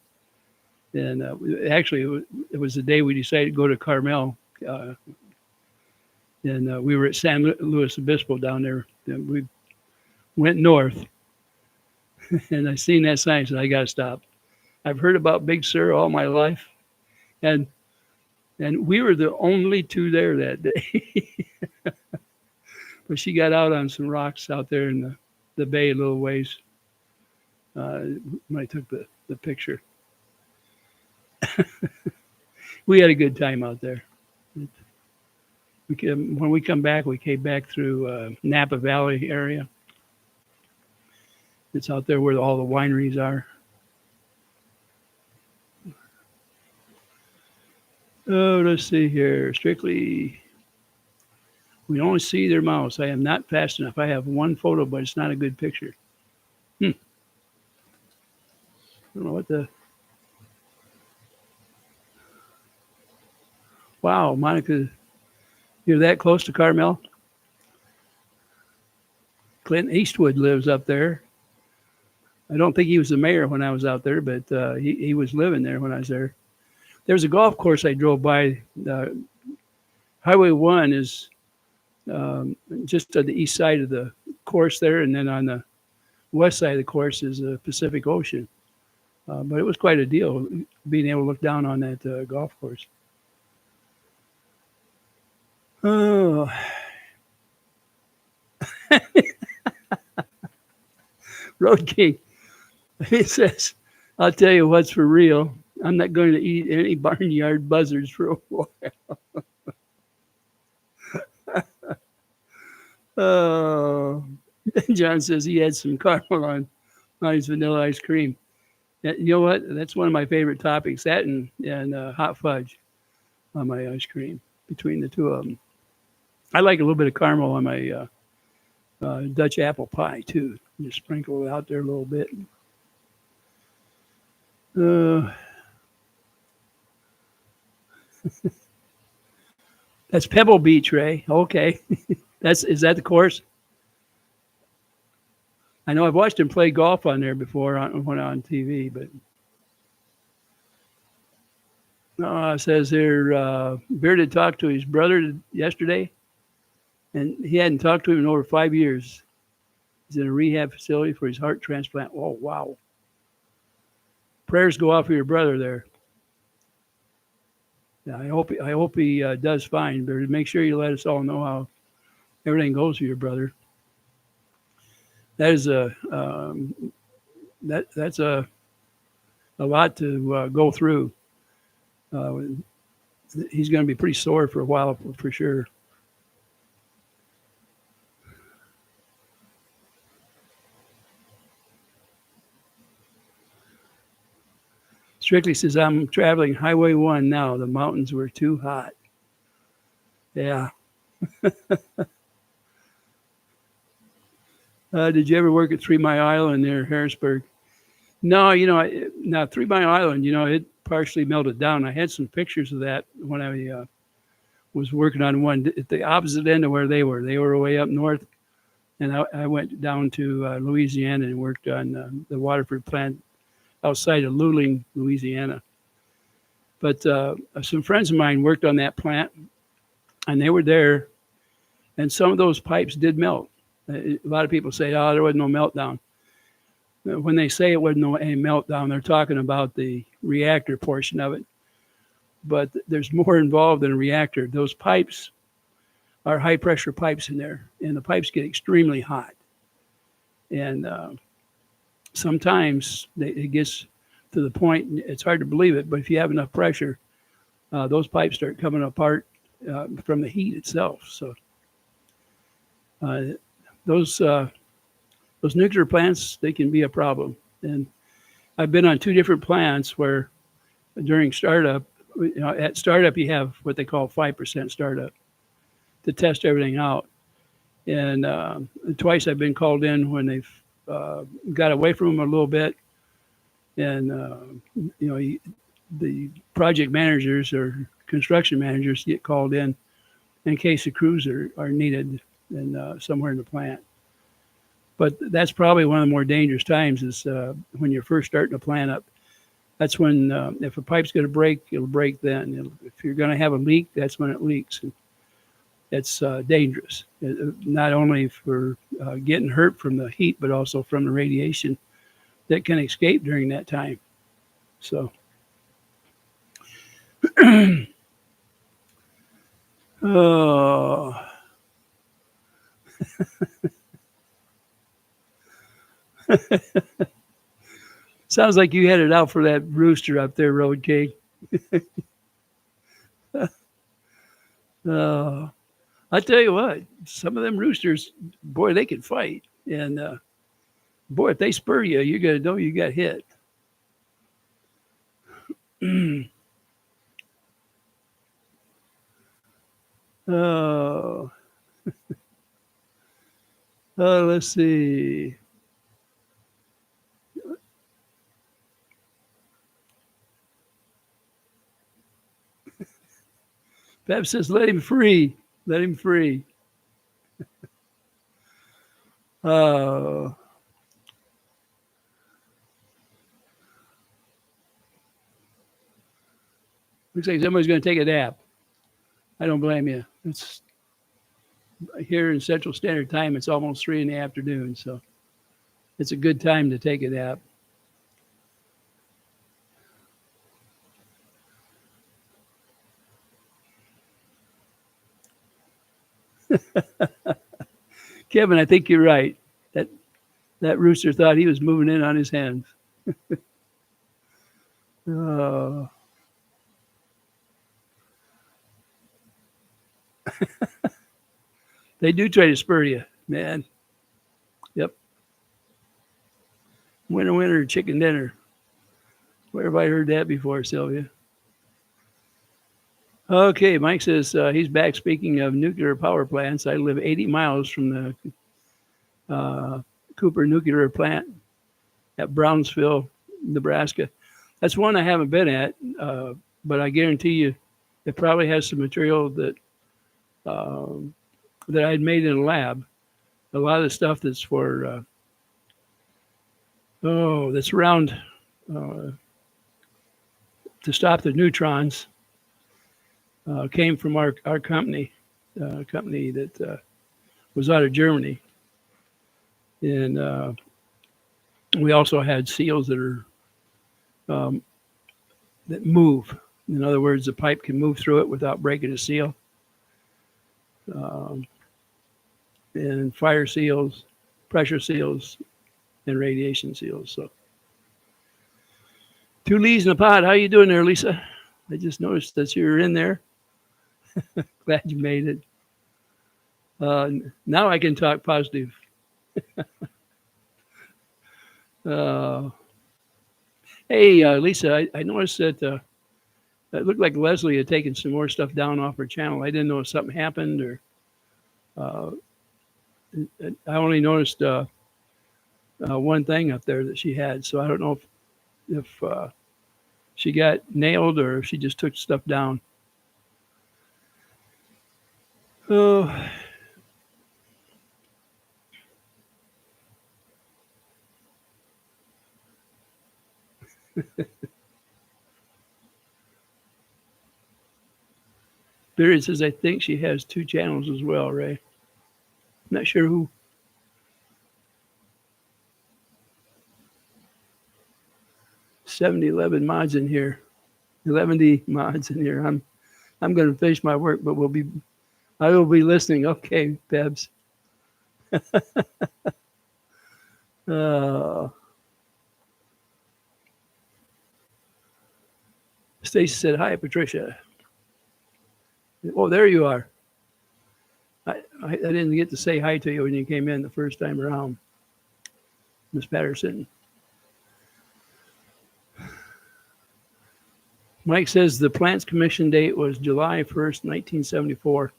and actually it was the day we decided to go to Carmel, and we were at San Luis Obispo down there. And we went north, and I seen that sign, so I got to stop. I've heard about Big Sur all my life, and we were the only two there that day. But she got out on some rocks out there in the bay a little ways. when I took the picture. We had a good time out there. When we come back, we came back through Napa Valley area. It's out there where all the wineries are. Oh, let's see here. Strictly, we only see their mouths. I am not fast enough. I have one photo, but it's not a good picture. I don't know what the. Wow, Monica, you're that close to Carmel? Clint Eastwood lives up there. I don't think he was the mayor when I was out there, but he was living there when I was there. There's a golf course I drove by. Highway 1 is just on the east side of the course there, and then on the west side of the course is the Pacific Ocean. But it was quite a deal being able to look down on that golf course. Oh, Road King. It says, I'll tell you what's for real. I'm not going to eat any barnyard buzzards for a while. Oh, John says he had some caramel on his vanilla ice cream. You know what? That's one of my favorite topics. That and hot fudge on my ice cream. Between the two of them, I like a little bit of caramel on my Dutch apple pie too. Just sprinkle it out there a little bit. That's Pebble Beach, Ray. Okay, is that the course? I know I've watched him play golf on there before when on TV, but it says here Bearded talked to his brother yesterday, and he hadn't talked to him in over 5 years. He's in a rehab facility for his heart transplant. Oh, wow. Prayers go out for your brother there. Yeah, I hope he does fine, but make sure you let us all know how everything goes for your brother. That is that's a lot to go through. He's going to be pretty sore for a while for sure. Strictly says, I'm traveling Highway 1 now. The mountains were too hot. Yeah. Did you ever work at 3 Mile Island near Harrisburg? No, now 3 Mile Island, it partially melted down. I had some pictures of that when I was working on one at the opposite end of where they were. They were way up north, and I went down to Louisiana and worked on the Waterford plant outside of Luling, Louisiana. But some friends of mine worked on that plant, and they were there, and some of those pipes did melt. A lot of people say, oh, there was no meltdown. When they say it wasn't any meltdown, they're talking about the reactor portion of it. But there's more involved than a reactor. Those pipes are high pressure pipes in there, and the pipes get extremely hot. And sometimes it gets to the point, it's hard to believe it, but if you have enough pressure, those pipes start coming apart from the heat itself. So those nuclear plants, they can be a problem. And I've been on 2 different plants where during startup, at startup you have what they call 5% startup to test everything out. And twice I've been called in when they've got away from them a little bit, and the project managers or construction managers get called in case the crews are needed and somewhere in the plant. But that's probably one of the more dangerous times is when you're first starting a plant up. That's when if a pipe's going to break, it'll break then. If you're going to have a leak, that's when it leaks. And it's dangerous, not only for getting hurt from the heat, but also from the radiation that can escape during that time. So, oh. Sounds like you headed out for that rooster up there, Road King. Uh, I tell you what, some of them roosters, boy, they can fight. And boy, if they spur you, you got to know you got hit. Oh, let's see. Pep says, let him free. Let him free. Oh, looks like somebody's going to take a nap. I don't blame you. It's here in Central Standard Time. It's almost 3 in the afternoon, so it's a good time to take a nap. Kevin, I think you're right. That rooster thought he was moving in on his hens. Uh, they do try to spur you, man. Yep. Winner, winner, chicken dinner. Where have I heard that before, Sylvia? Okay, Mike says he's back. Speaking of nuclear power plants, I live 80 miles from the Cooper nuclear plant at Brownsville, Nebraska. That's one I haven't been at, but I guarantee you it probably has some material that that I'd made in a lab. A lot of the stuff that's for that's around to stop the neutrons came from our company, company that was out of Germany, and we also had seals that are that move. In other words, the pipe can move through it without breaking a seal. And fire seals, pressure seals, and radiation seals. So, 2 leaves in a pod. How you doing there, Lisa? I just noticed that you're in there. Glad you made it. Now I can talk positive. Hey, Lisa, I noticed that it looked like Leslie had taken some more stuff down off her channel. I didn't know if something happened or I only noticed one thing up there that she had. So I don't know if she got nailed or if she just took stuff down. Oh. Barry says, I think she has 2 channels as well, Ray. Not sure who. 11 mods in here. 11 mods in here. I'm going to finish my work, but I will be listening. Okay, Pebs. Stacy said, hi, Patricia. Oh, there you are. I didn't get to say hi to you when you came in the first time around, Miss Patterson. Mike says the plant's commission date was July 1st, 1974.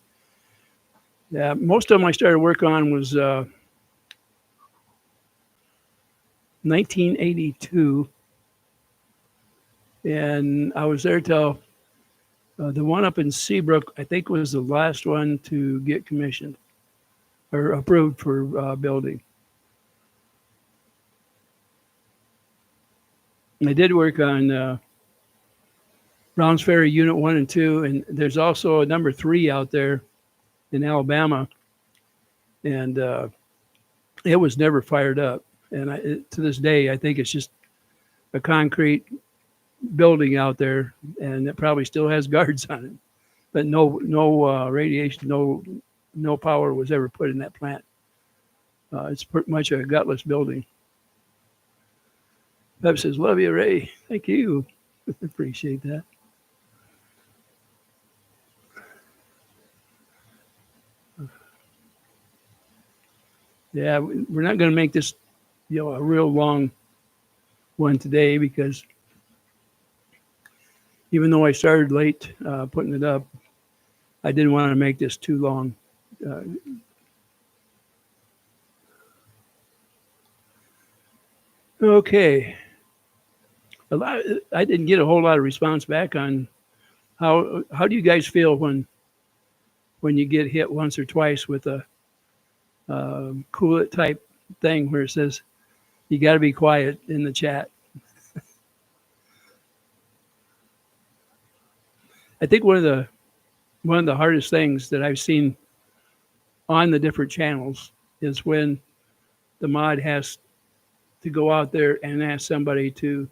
Yeah, most of them I started work on was 1982. And I was there till the one up in Seabrook, I think, was the last one to get commissioned or approved for building. And I did work on Browns Ferry Unit 1 and 2, and there's also a number 3 out there in Alabama, and it was never fired up. And to this day, I think it's just a concrete building out there, and it probably still has guards on it. But no radiation, no power was ever put in that plant. It's pretty much a gutless building. Pep says, love you, Ray. Thank you. Appreciate that. Yeah, we're not going to make this, a real long one today because even though I started late putting it up, I didn't want to make this too long. Uh, okay, I didn't get a whole lot of response back on how do you guys feel when you get hit once or twice with a cool it type thing where it says you got to be quiet in the chat. I think one of the hardest things that I've seen on the different channels is when the mod has to go out there and ask somebody to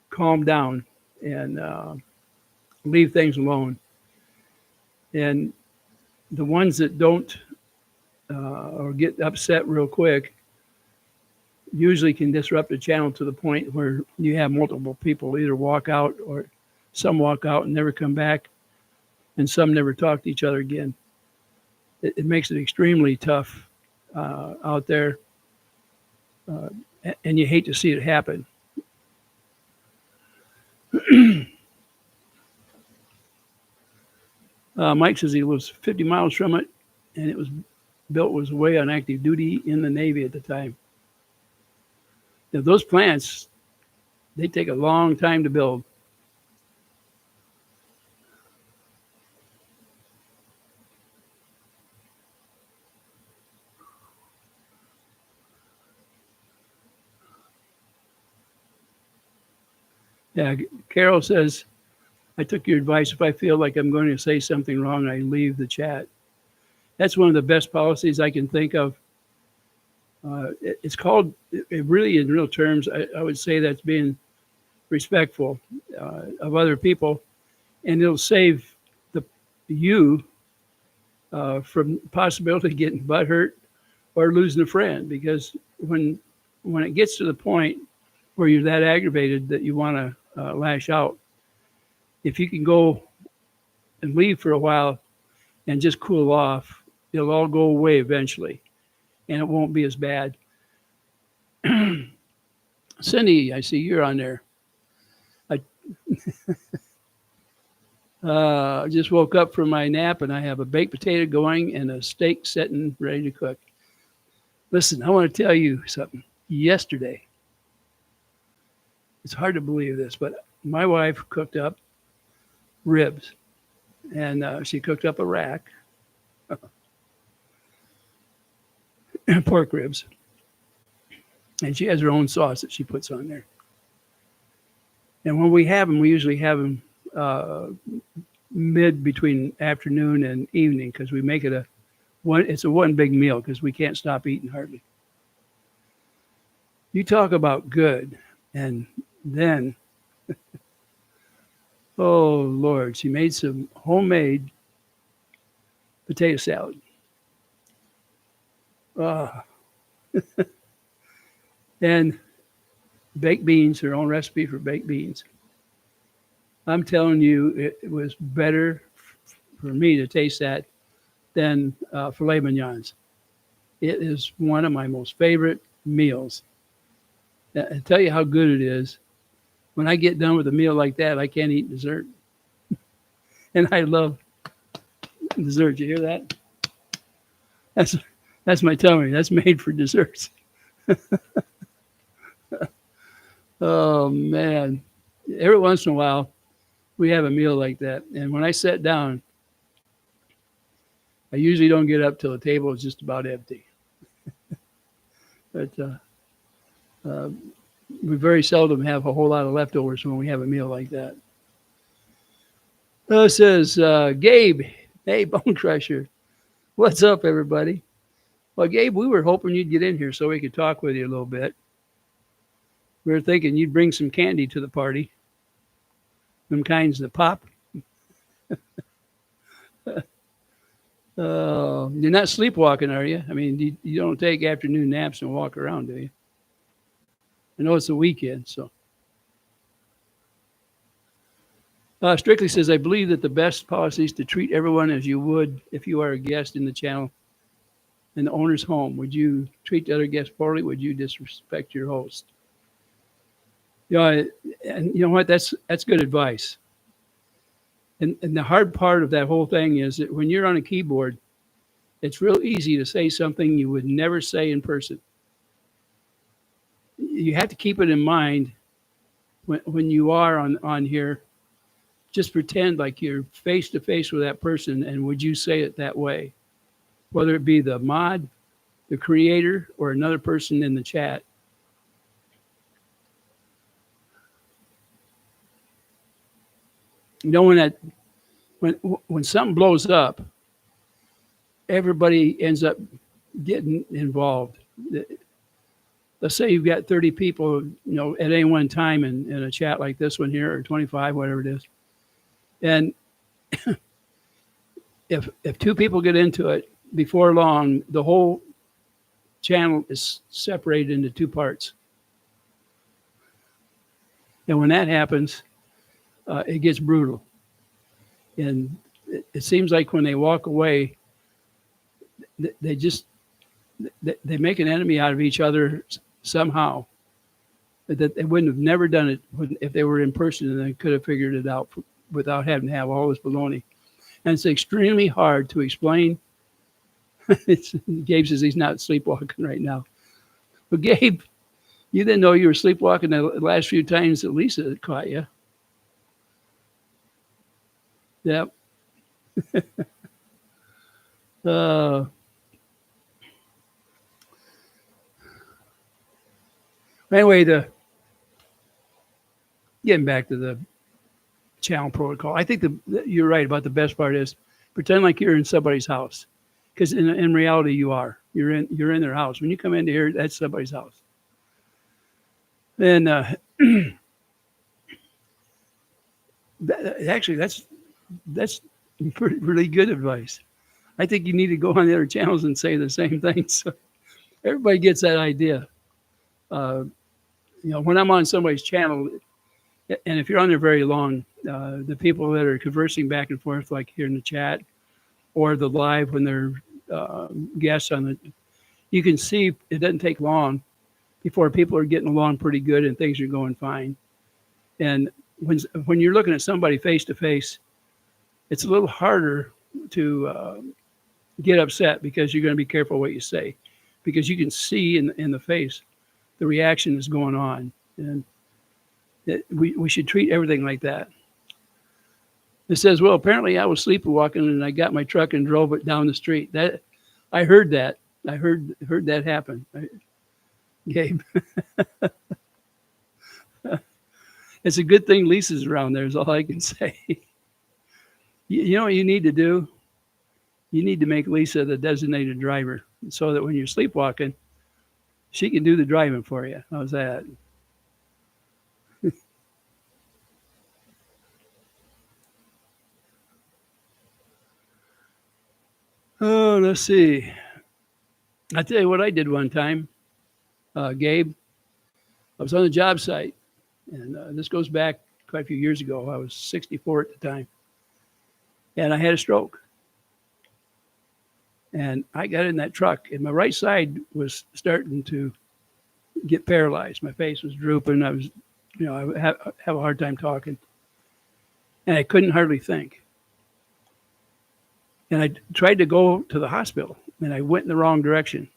calm down and leave things alone. And the ones that don't or get upset real quick usually can disrupt the channel to the point where you have multiple people either walk out or some walk out and never come back, and some never talk to each other again. It makes it extremely tough out there, and you hate to see it happen. Mike says he lives 50 miles from it, and it was away on active duty in the Navy at the time. Now, those plants, they take a long time to build. Yeah, Carol says, I took your advice. If I feel like I'm going to say something wrong, I leave the chat. That's one of the best policies I can think of. It's called, really in real terms, I would say that's being respectful of other people, and it'll save you from possibility of getting butt hurt or losing a friend, because when it gets to the point where you're that aggravated that you want to lash out, if you can go and leave for a while and just cool off, it'll all go away eventually, and it won't be as bad. Cindy, I see you're on there. I just woke up from my nap and I have a baked potato going and a steak sitting ready to cook. Listen, I want to tell you something. Yesterday, it's hard to believe this, but my wife cooked up ribs, and she cooked up a rack, pork ribs, and she has her own sauce that she puts on there. And when we have them, we usually have them mid between afternoon and evening, because we make it it's a one big meal because we can't stop eating hardly. You talk about good, and then oh Lord, she made some homemade potato salad. And baked beans, her own recipe for baked beans. I'm telling you, it was better for me to taste that than filet mignons. It is one of my most favorite meals. I tell you how good it is. When I get done with a meal like that, I can't eat dessert. And I love dessert. You hear that? That's my tummy. That's made for desserts. Oh man. Every once in a while we have a meal like that. And when I sit down, I usually don't get up till the table is just about empty. But we very seldom have a whole lot of leftovers when we have a meal like that. Says Gabe, hey, Bone Crusher. What's up, everybody? Well, Gabe, we were hoping you'd get in here so we could talk with you a little bit. We were thinking you'd bring some candy to the party, them kinds that pop. You're not sleepwalking, are you? I mean, you don't take afternoon naps and walk around, do you? I know it's a weekend, so. Strictly says, I believe that the best policy is to treat everyone as you would if you are a guest in the channel in the owner's home. Would you treat the other guests poorly? Would you disrespect your host? You know, and you know what? That's good advice. And the hard part of that whole thing is that when you're on a keyboard, it's real easy to say something you would never say in person. You have to keep it in mind when you are on here. Just pretend like you're face to face with that person, and would you say it that way? Whether it be the mod, the creator, or another person in the chat. You know, when something blows up, everybody ends up getting involved. Let's say you've got 30 people, at any one time in a chat like this one here, or 25, whatever it is. And if two people get into it, before long, the whole channel is separated into two parts. And when that happens, it gets brutal. And it seems like when they walk away, they make an enemy out of each other somehow. That they wouldn't have never done it if they were in person, and they could have figured it out without having to have all this baloney. And it's extremely hard to explain. Gabe says he's not sleepwalking right now. But Gabe, you didn't know you were sleepwalking the last few times that Lisa caught you. Yep. Anyway, getting back to the channel protocol, I think you're right about the best part is pretend like you're in somebody's house, because in reality you are. You're in their house. When you come into here, that's somebody's house. And actually, that's really good advice. I think you need to go on the other channels and say the same thing, so everybody gets that idea. When I'm on somebody's channel, and if you're on there very long, the people that are conversing back and forth, like here in the chat, or the live when they're guests on it, you can see it doesn't take long before people are getting along pretty good and things are going fine. And when you're looking at somebody face to face, it's a little harder to get upset, because you're going to be careful what you say, because you can see in the face the reaction is going on. And we should treat everything like that. It says, well, apparently I was sleepwalking and I got my truck and drove it down the street. That I heard that. I heard that happen. Gabe. It's a good thing Lisa's around there, is all I can say. You know what you need to do? You need to make Lisa the designated driver, so that when you're sleepwalking, she can do the driving for you. How's that? Oh, let's see. I'll tell you what I did one time, Gabe. I was on a job site, and this goes back quite a few years ago. I was 64 at the time, and I had a stroke. And I got in that truck, and my right side was starting to get paralyzed. My face was drooping. I was, I have a hard time talking, and I couldn't hardly think. And I tried to go to the hospital, and I went in the wrong direction.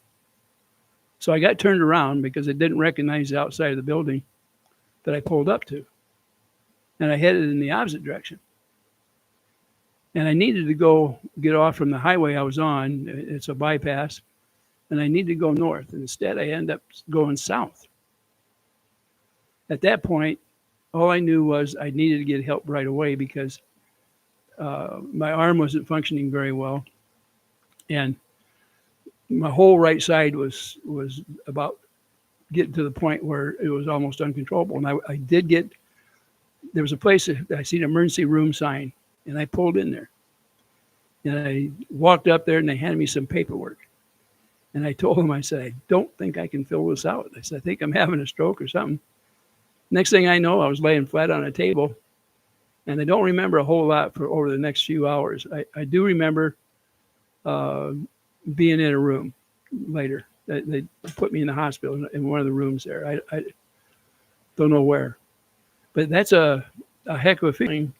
So I got turned around because I didn't recognize the outside of the building that I pulled up to. And I headed in the opposite direction. And I needed to go get off from the highway I was on. It's a bypass. And I needed to go north. And instead, I ended up going south. At that point, all I knew was I needed to get help right away, because my arm wasn't functioning very well. And my whole right side was about getting to the point where it was almost uncontrollable. And I did get, there was a place that I seen an emergency room sign, and I pulled in there. And I walked up there, and they handed me some paperwork. And I told him, I said, I don't think I can fill this out. I said, I think I'm having a stroke or something. Next thing I know, I was laying flat on a table, and I don't remember a whole lot for over the next few hours. I do remember uh, being in a room later. They put me in the hospital in one of the rooms there. I don't know where, but that's a heck of a feeling.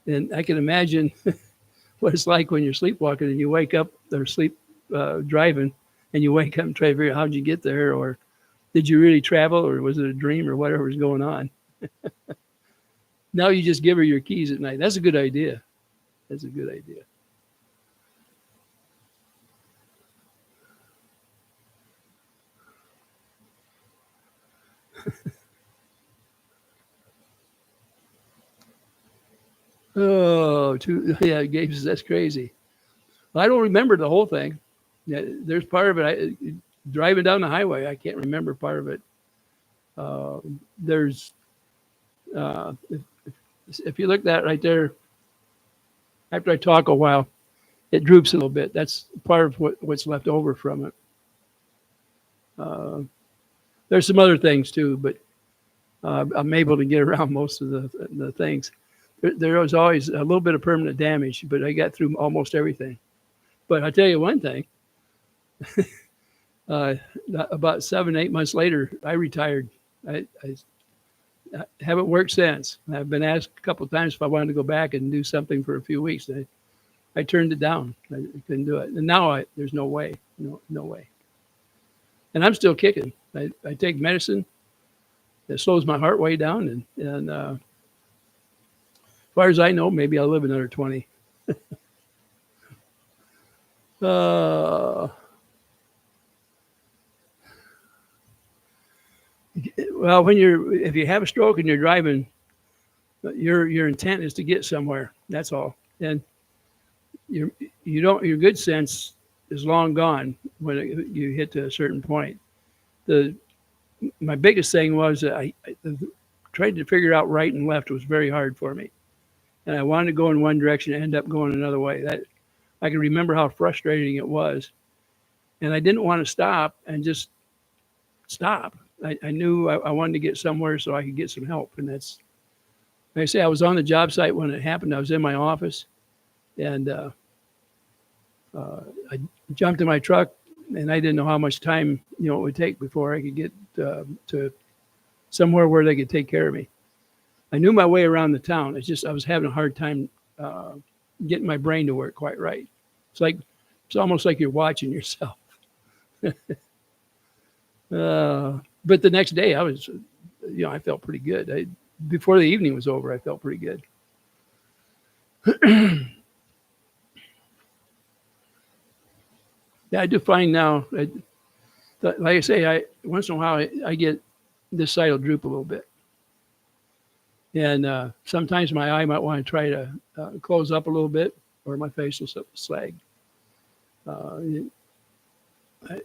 And I can imagine what it's like when you're sleepwalking and you wake up or sleep driving, and you wake up and try to figure out how'd you get there, or did you really travel, or was it a dream, or whatever was going on. Now you just give her your keys at night. That's a good idea. That's a good idea. Oh, yeah, Gabe, that's crazy. Well, I don't remember the whole thing. Yeah, there's part of it. Driving down the highway, I can't remember part of it. There's if you look at that right there, after I talk a while, it droops a little bit. That's part of what's left over from it. Uh, there's some other things too, but I'm able to get around most of the things. There was always a little bit of permanent damage, but I got through almost everything. But I'll tell you one thing. uh, about 7, 8 months later, I retired. I haven't worked since. I've been asked a couple of times if I wanted to go back and do something for a few weeks. I turned it down. I couldn't do it. And now there's no way. No way. And I'm still kicking. I take medicine that slows my heart way down. And as far as I know, maybe I'll live another 20. Well, if you have a stroke and you're driving, your intent is to get somewhere. That's all. And your good sense is long gone when you hit to a certain point. My biggest thing was that I tried to figure out right and left was very hard for me, and I wanted to go in one direction and end up going another way. That I can remember how frustrating it was, and I didn't want to stop and just stop. I knew I wanted to get somewhere so I could get some help, and that's like I say. I was on the job site when it happened. I was in my office, and I jumped in my truck, and I didn't know how much time it would take before I could get to somewhere where they could take care of me. I knew my way around the town. It's just I was having a hard time getting my brain to work quite right. It's almost like you're watching yourself. But the next day, I felt pretty good. Before the evening was over, I felt pretty good. Yeah, I do find now, like I say, once in a while I get this side will droop a little bit, and sometimes my eye might want to try to close up a little bit, or my face will sag.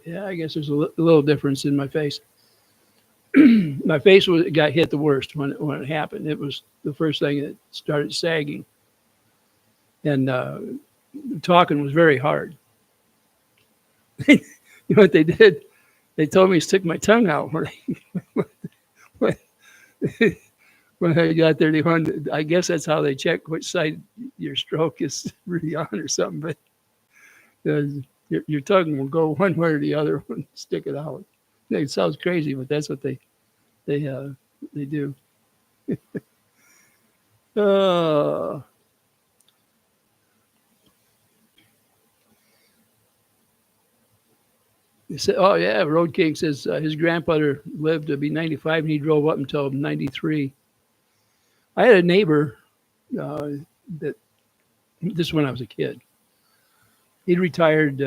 Yeah, I guess there's a little difference in my face. My face got hit the worst when it happened. It was the first thing that started sagging, and talking was very hard. You know what they did? They told me to stick my tongue out when I got there. I guess that's how they check which side your stroke is really on or something. But your tongue will go one way or the other and stick it out. It sounds crazy, but that's what they do. uh, They said, "Oh yeah, Road King says his grandfather lived to be 95, and he drove up until 93." I had a neighbor that this is when I was a kid. He'd retired.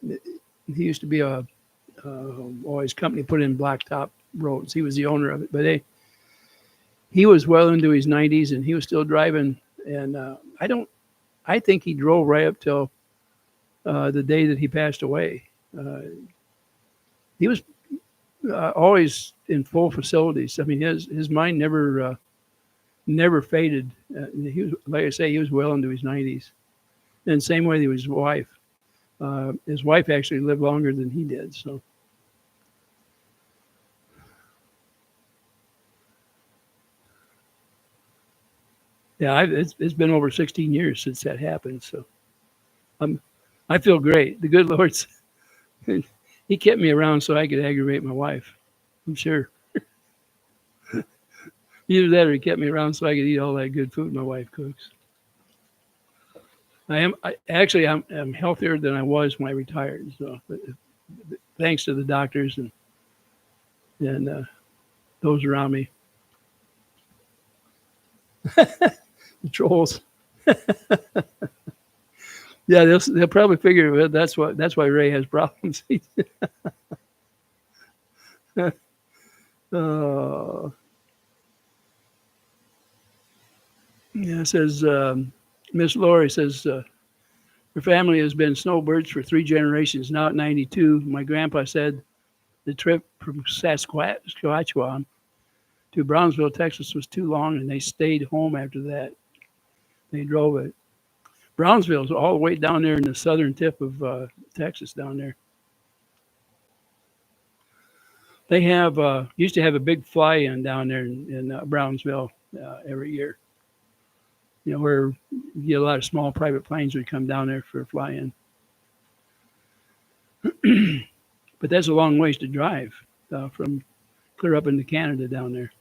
He used to be his company put in blacktop roads. He was the owner of it, but he was well into his 90s, and he was still driving. And I think he drove right up till the day that he passed away. He was always in full facilities. I mean, his mind never faded. He was, like I say, he was well into his 90s, and same way with his wife. His wife actually lived longer than he did. So yeah, it's been over 16 years since that happened. So I'm I feel great. The good Lord's he kept me around so I could aggravate my wife. I'm sure either that or he kept me around so I could eat all that good food my wife cooks. I'm healthier than I was when I retired. So thanks to the doctors and those around me, the trolls. Yeah, they'll probably figure that's why Ray has problems. uh, yeah, it says Miss Lori says her family has been snowbirds for 3 generations. Now at 92, my grandpa said the trip from Saskatchewan to Brownsville, Texas was too long, and they stayed home after that. They drove it. Brownsville's all the way down there in the southern tip of Texas down there. They have used to have a big fly-in down there in Brownsville every year. You know, where you get a lot of small private planes would come down there for a fly-in. But that's a long ways to drive from clear up into Canada down there.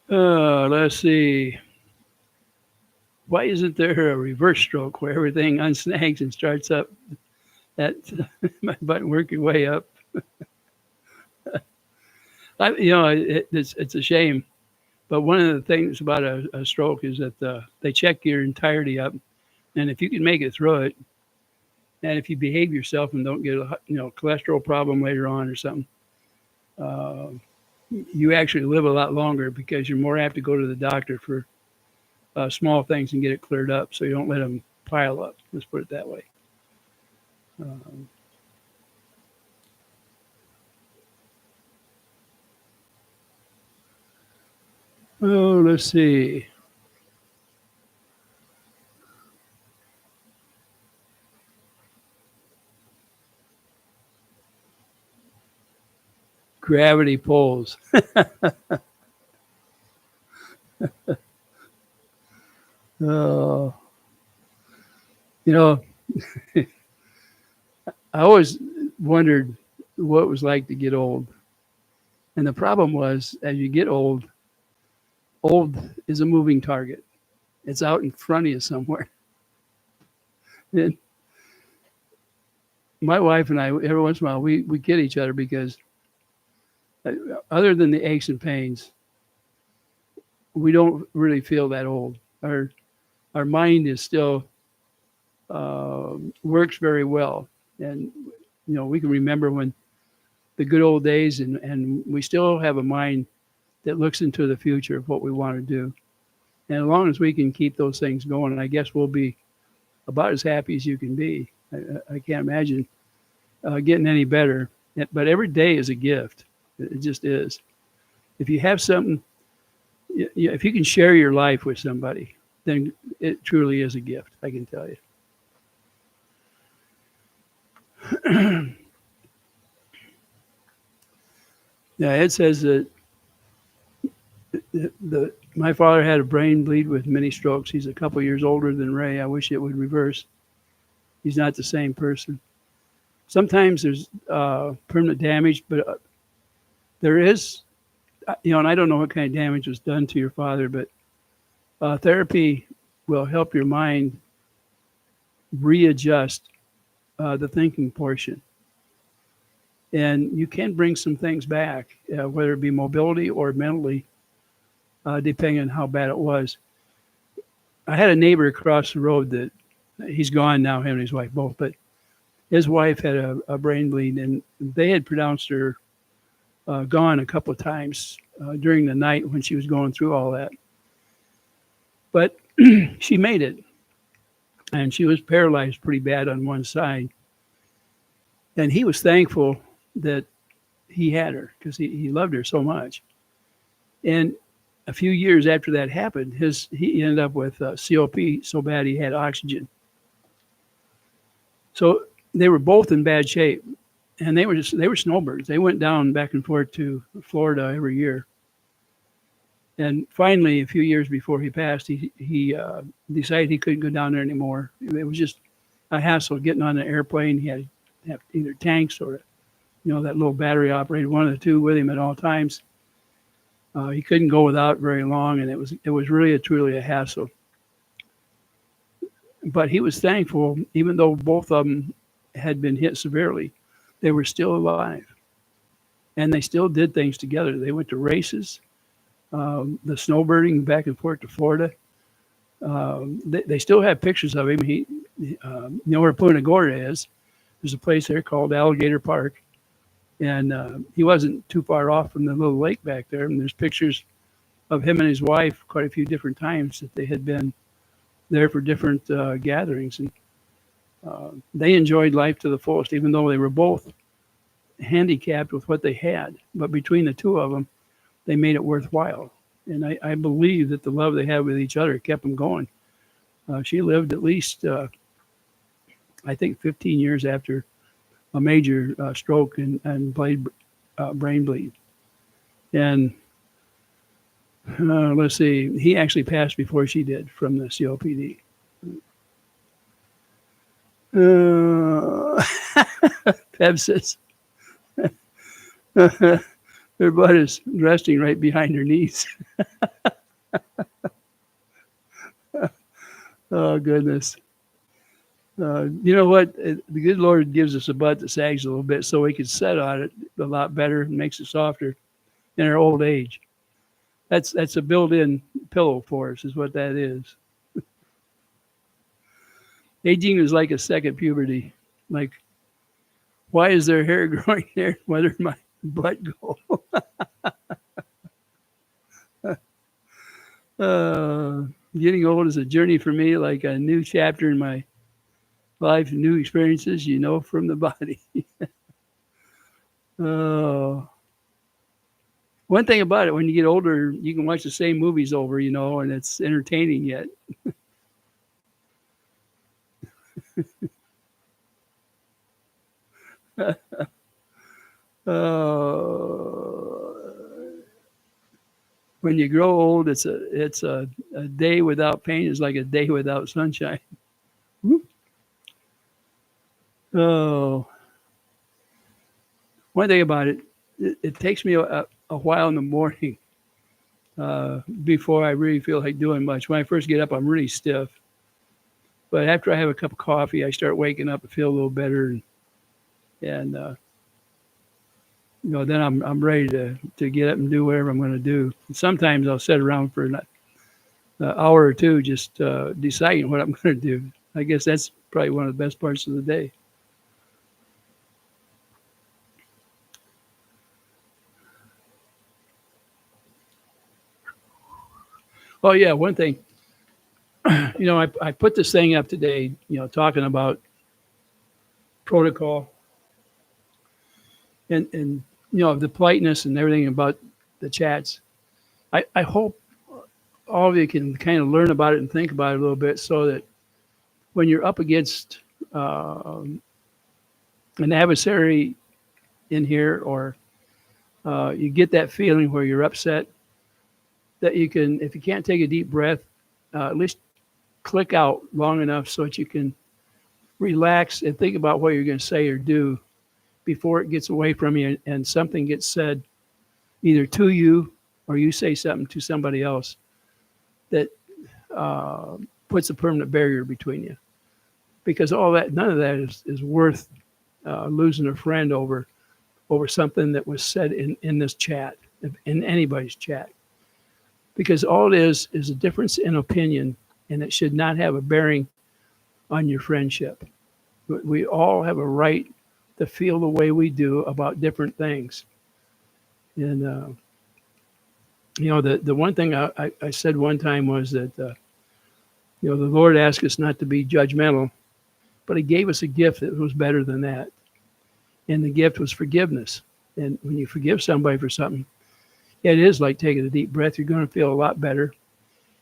Let's see. Why isn't there a reverse stroke where everything unsnags and starts up? That my button work your way up. It's a shame. But one of the things about a stroke is that they check your entirety up, and if you can make it through it, and if you behave yourself and don't get a cholesterol problem later on or something, uh, you actually live a lot longer because you're more apt to go to the doctor for small things and get it cleared up, so you don't let them pile up. Let's put it that way. Um, oh, let's see. Gravity pulls. Oh, you know, I always wondered what it was like to get old. And the problem was, as you get old is a moving target. It's out in front of you somewhere. And my wife and I, every once in a while, we kid each other because uh, other than the aches and pains, we don't really feel that old. Our mind is still works very well, and we can remember when the good old days, and we still have a mind that looks into the future of what we want to do. And as long as we can keep those things going, I guess we'll be about as happy as you can be. I can't imagine getting any better. But every day is a gift. It just is. If you have something, if you can share your life with somebody, then it truly is a gift. I can tell you. Yeah, it says that my father had a brain bleed with many strokes. He's a couple years older than Ray. I wish it would reverse. He's not the same person. Sometimes there's permanent damage, but there is, and I don't know what kind of damage was done to your father, but therapy will help your mind readjust the thinking portion. And you can bring some things back, whether it be mobility or mentally, depending on how bad it was. I had a neighbor across the road that he's gone now, him and his wife both, but his wife had a brain bleed, and they had pronounced her gone a couple of times during the night when she was going through all that. But she made it, and she was paralyzed pretty bad on one side. And he was thankful that he had her because he loved her so much. And a few years after that happened, he ended up with COP so bad he had oxygen. So they were both in bad shape, and they were snowbirds. They went down back and forth to Florida every year. And finally, a few years before he passed, he decided he couldn't go down there anymore. It was just a hassle getting on the airplane. He had to have either tanks or that little battery operated, one of the two with him at all times. He couldn't go without very long, and it was really truly a hassle. But he was thankful, even though both of them had been hit severely, they were still alive, and they still did things together. They went to races, the snowbirding back and forth to Florida. They still have pictures of him. You know where Punta Gorda is? There's a place there called Alligator Park, and he wasn't too far off from the little lake back there. And there's pictures of him and his wife quite a few different times that they had been there for different gatherings, and they enjoyed life to the fullest, even though they were both handicapped with what they had. But between the two of them, they made it worthwhile. And I believe that the love they had with each other kept them going. She lived at least, I think, 15 years after a major stroke and brain bleed. And let's see, he actually passed before she did from the COPD. Peb says her butt is resting right behind her knees. Oh, goodness. You know what? The good Lord gives us a butt that sags a little bit so we can sit on it a lot better and makes it softer in our old age. That's a built-in pillow for us, is what that is. Aging is like a second puberty. Like, why is there hair growing there? Where did my butt go? Getting old is a journey for me, like a new chapter in my life, new experiences, from the body. One thing about it, when you get older, you can watch the same movies over, and it's entertaining yet. When you grow old, it's a day without pain is like a day without sunshine. Oh, one thing about it, it takes me a while in the morning before I really feel like doing much. When I first get up, I'm really stiff. But after I have a cup of coffee, I start waking up and feel a little better, and then I'm ready to get up and do whatever I'm going to do. And sometimes I'll sit around for an hour or two just deciding what I'm going to do. I guess that's probably one of the best parts of the day. Oh, yeah, one thing. I put this thing up today, talking about protocol and the politeness and everything about the chats. I hope all of you can kind of learn about it and think about it a little bit, so that when you're up against an adversary in here, or you get that feeling where you're upset, that you can, if you can't take a deep breath, at least click out long enough so that you can relax and think about what you're going to say or do before it gets away from you and something gets said either to you or you say something to somebody else that puts a permanent barrier between you. Because none of that is worth losing a friend over something that was said in this chat, in anybody's chat. Because all it is a difference in opinion, and it should not have a bearing on your friendship. We all have a right to feel the way we do about different things. And, the one thing I said one time was that, the Lord asked us not to be judgmental, but he gave us a gift that was better than that. And the gift was forgiveness. And when you forgive somebody for something, it is like taking a deep breath. You're going to feel a lot better.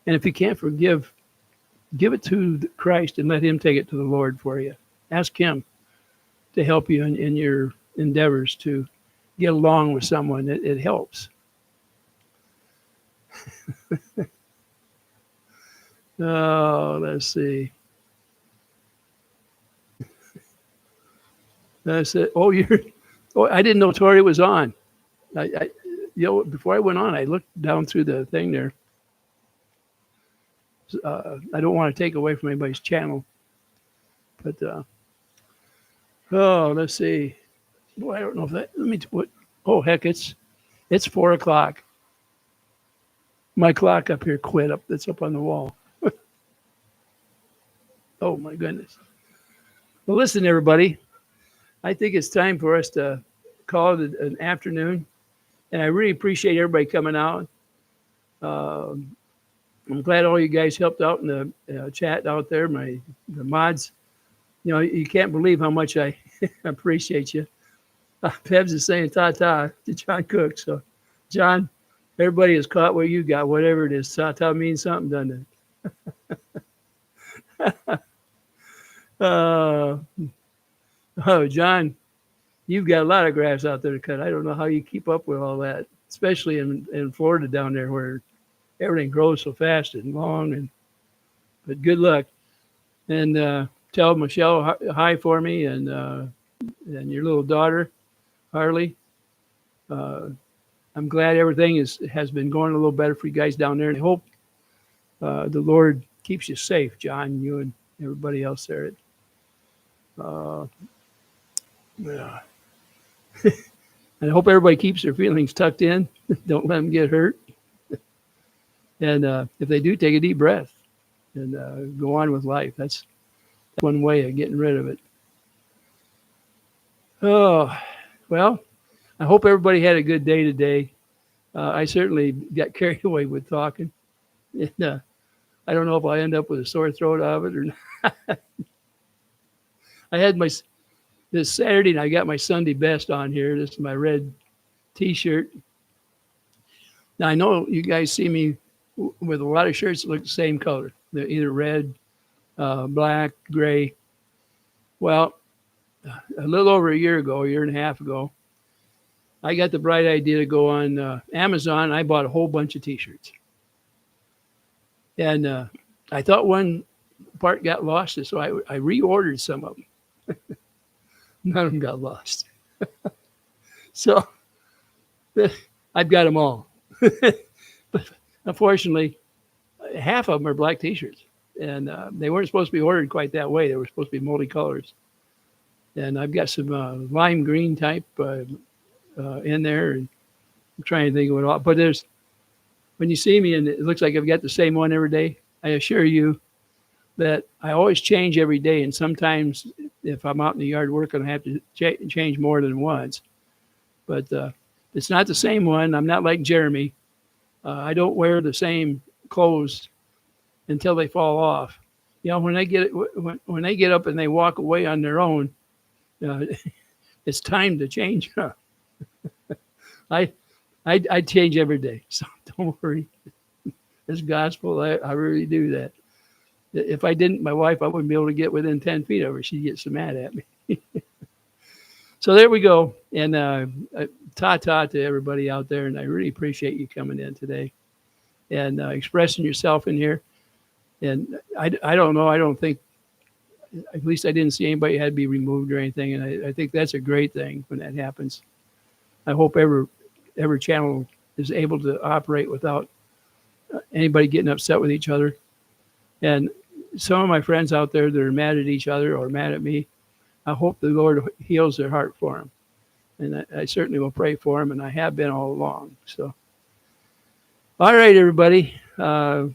And if you can't forgive, give it to Christ and let him take it to the Lord for you. Ask him to help you in your endeavors to get along with someone. It helps. Oh, let's see. That's it. Oh, you're. Oh, I didn't know Tori was on. I before I went on, I looked down through the thing there. I don't want to take away from anybody's channel, but oh, let's see. Boy, I don't know if that. Let me. What? Oh, heck, it's 4 o'clock. My clock up here quit. Up. That's up on the wall. Oh my goodness. Well, listen, everybody. I think it's time for us to call it an afternoon, and I really appreciate everybody coming out. I'm glad all you guys helped out in the chat out there, the mods. You know, you can't believe how much I appreciate you. Pebs is saying ta-ta to John Cook. So, John, everybody has caught what you got, whatever it is. Ta-ta means something, doesn't it? Oh, John, you've got a lot of grass out there to cut. I don't know how you keep up with all that, especially in Florida down there where everything grows so fast and long. But good luck. And tell Michelle hi for me and your little daughter, Harley. I'm glad everything has been going a little better for you guys down there. And I hope the Lord keeps you safe, John, you and everybody else there. Yeah. I hope everybody keeps their feelings tucked in. Don't let them get hurt. And if they do, take a deep breath and go on with life. That's one way of getting rid of it. Oh, well, I hope everybody had a good day today. I certainly got carried away with talking. And, I don't know if I end up with a sore throat of it or not. I had this Saturday, and I got my Sunday best on here. This is my red T-shirt. Now, I know you guys see me with a lot of shirts that look the same color. They're either red, black, gray. Well, a little over a year and a half ago, I got the bright idea to go on Amazon. I bought a whole bunch of T-shirts. And I thought one part got lost, so I reordered some of them. None of them got lost. So I've got them all. But unfortunately, half of them are black T-shirts. And they weren't supposed to be ordered quite that way. They were supposed to be multicolors. And I've got some lime green type in there. And I'm trying to think of it all. But when you see me and it looks like I've got the same one every day, I assure you that I always change every day. And sometimes if I'm out in the yard working, I have to change more than once. But it's not the same one. I'm not like Jeremy. I don't wear the same clothes until they fall off. You know, when they get up and they walk away on their own, it's time to change. I change every day, so don't worry. It's gospel. I really do that. If I didn't, my wife, I wouldn't be able to get within 10 feet of her. She'd get so mad at me. So there we go. And ta-ta to everybody out there. And I really appreciate you coming in today and expressing yourself in here. And I don't know. I don't think, at least I didn't see anybody had to be removed or anything. And I think that's a great thing when that happens. I hope every channel is able to operate without anybody getting upset with each other. And some of my friends out there that are mad at each other or mad at me, I hope the Lord heals their heart for them. And I certainly will pray for them, and I have been all along. So, all right, everybody. Ta-ta.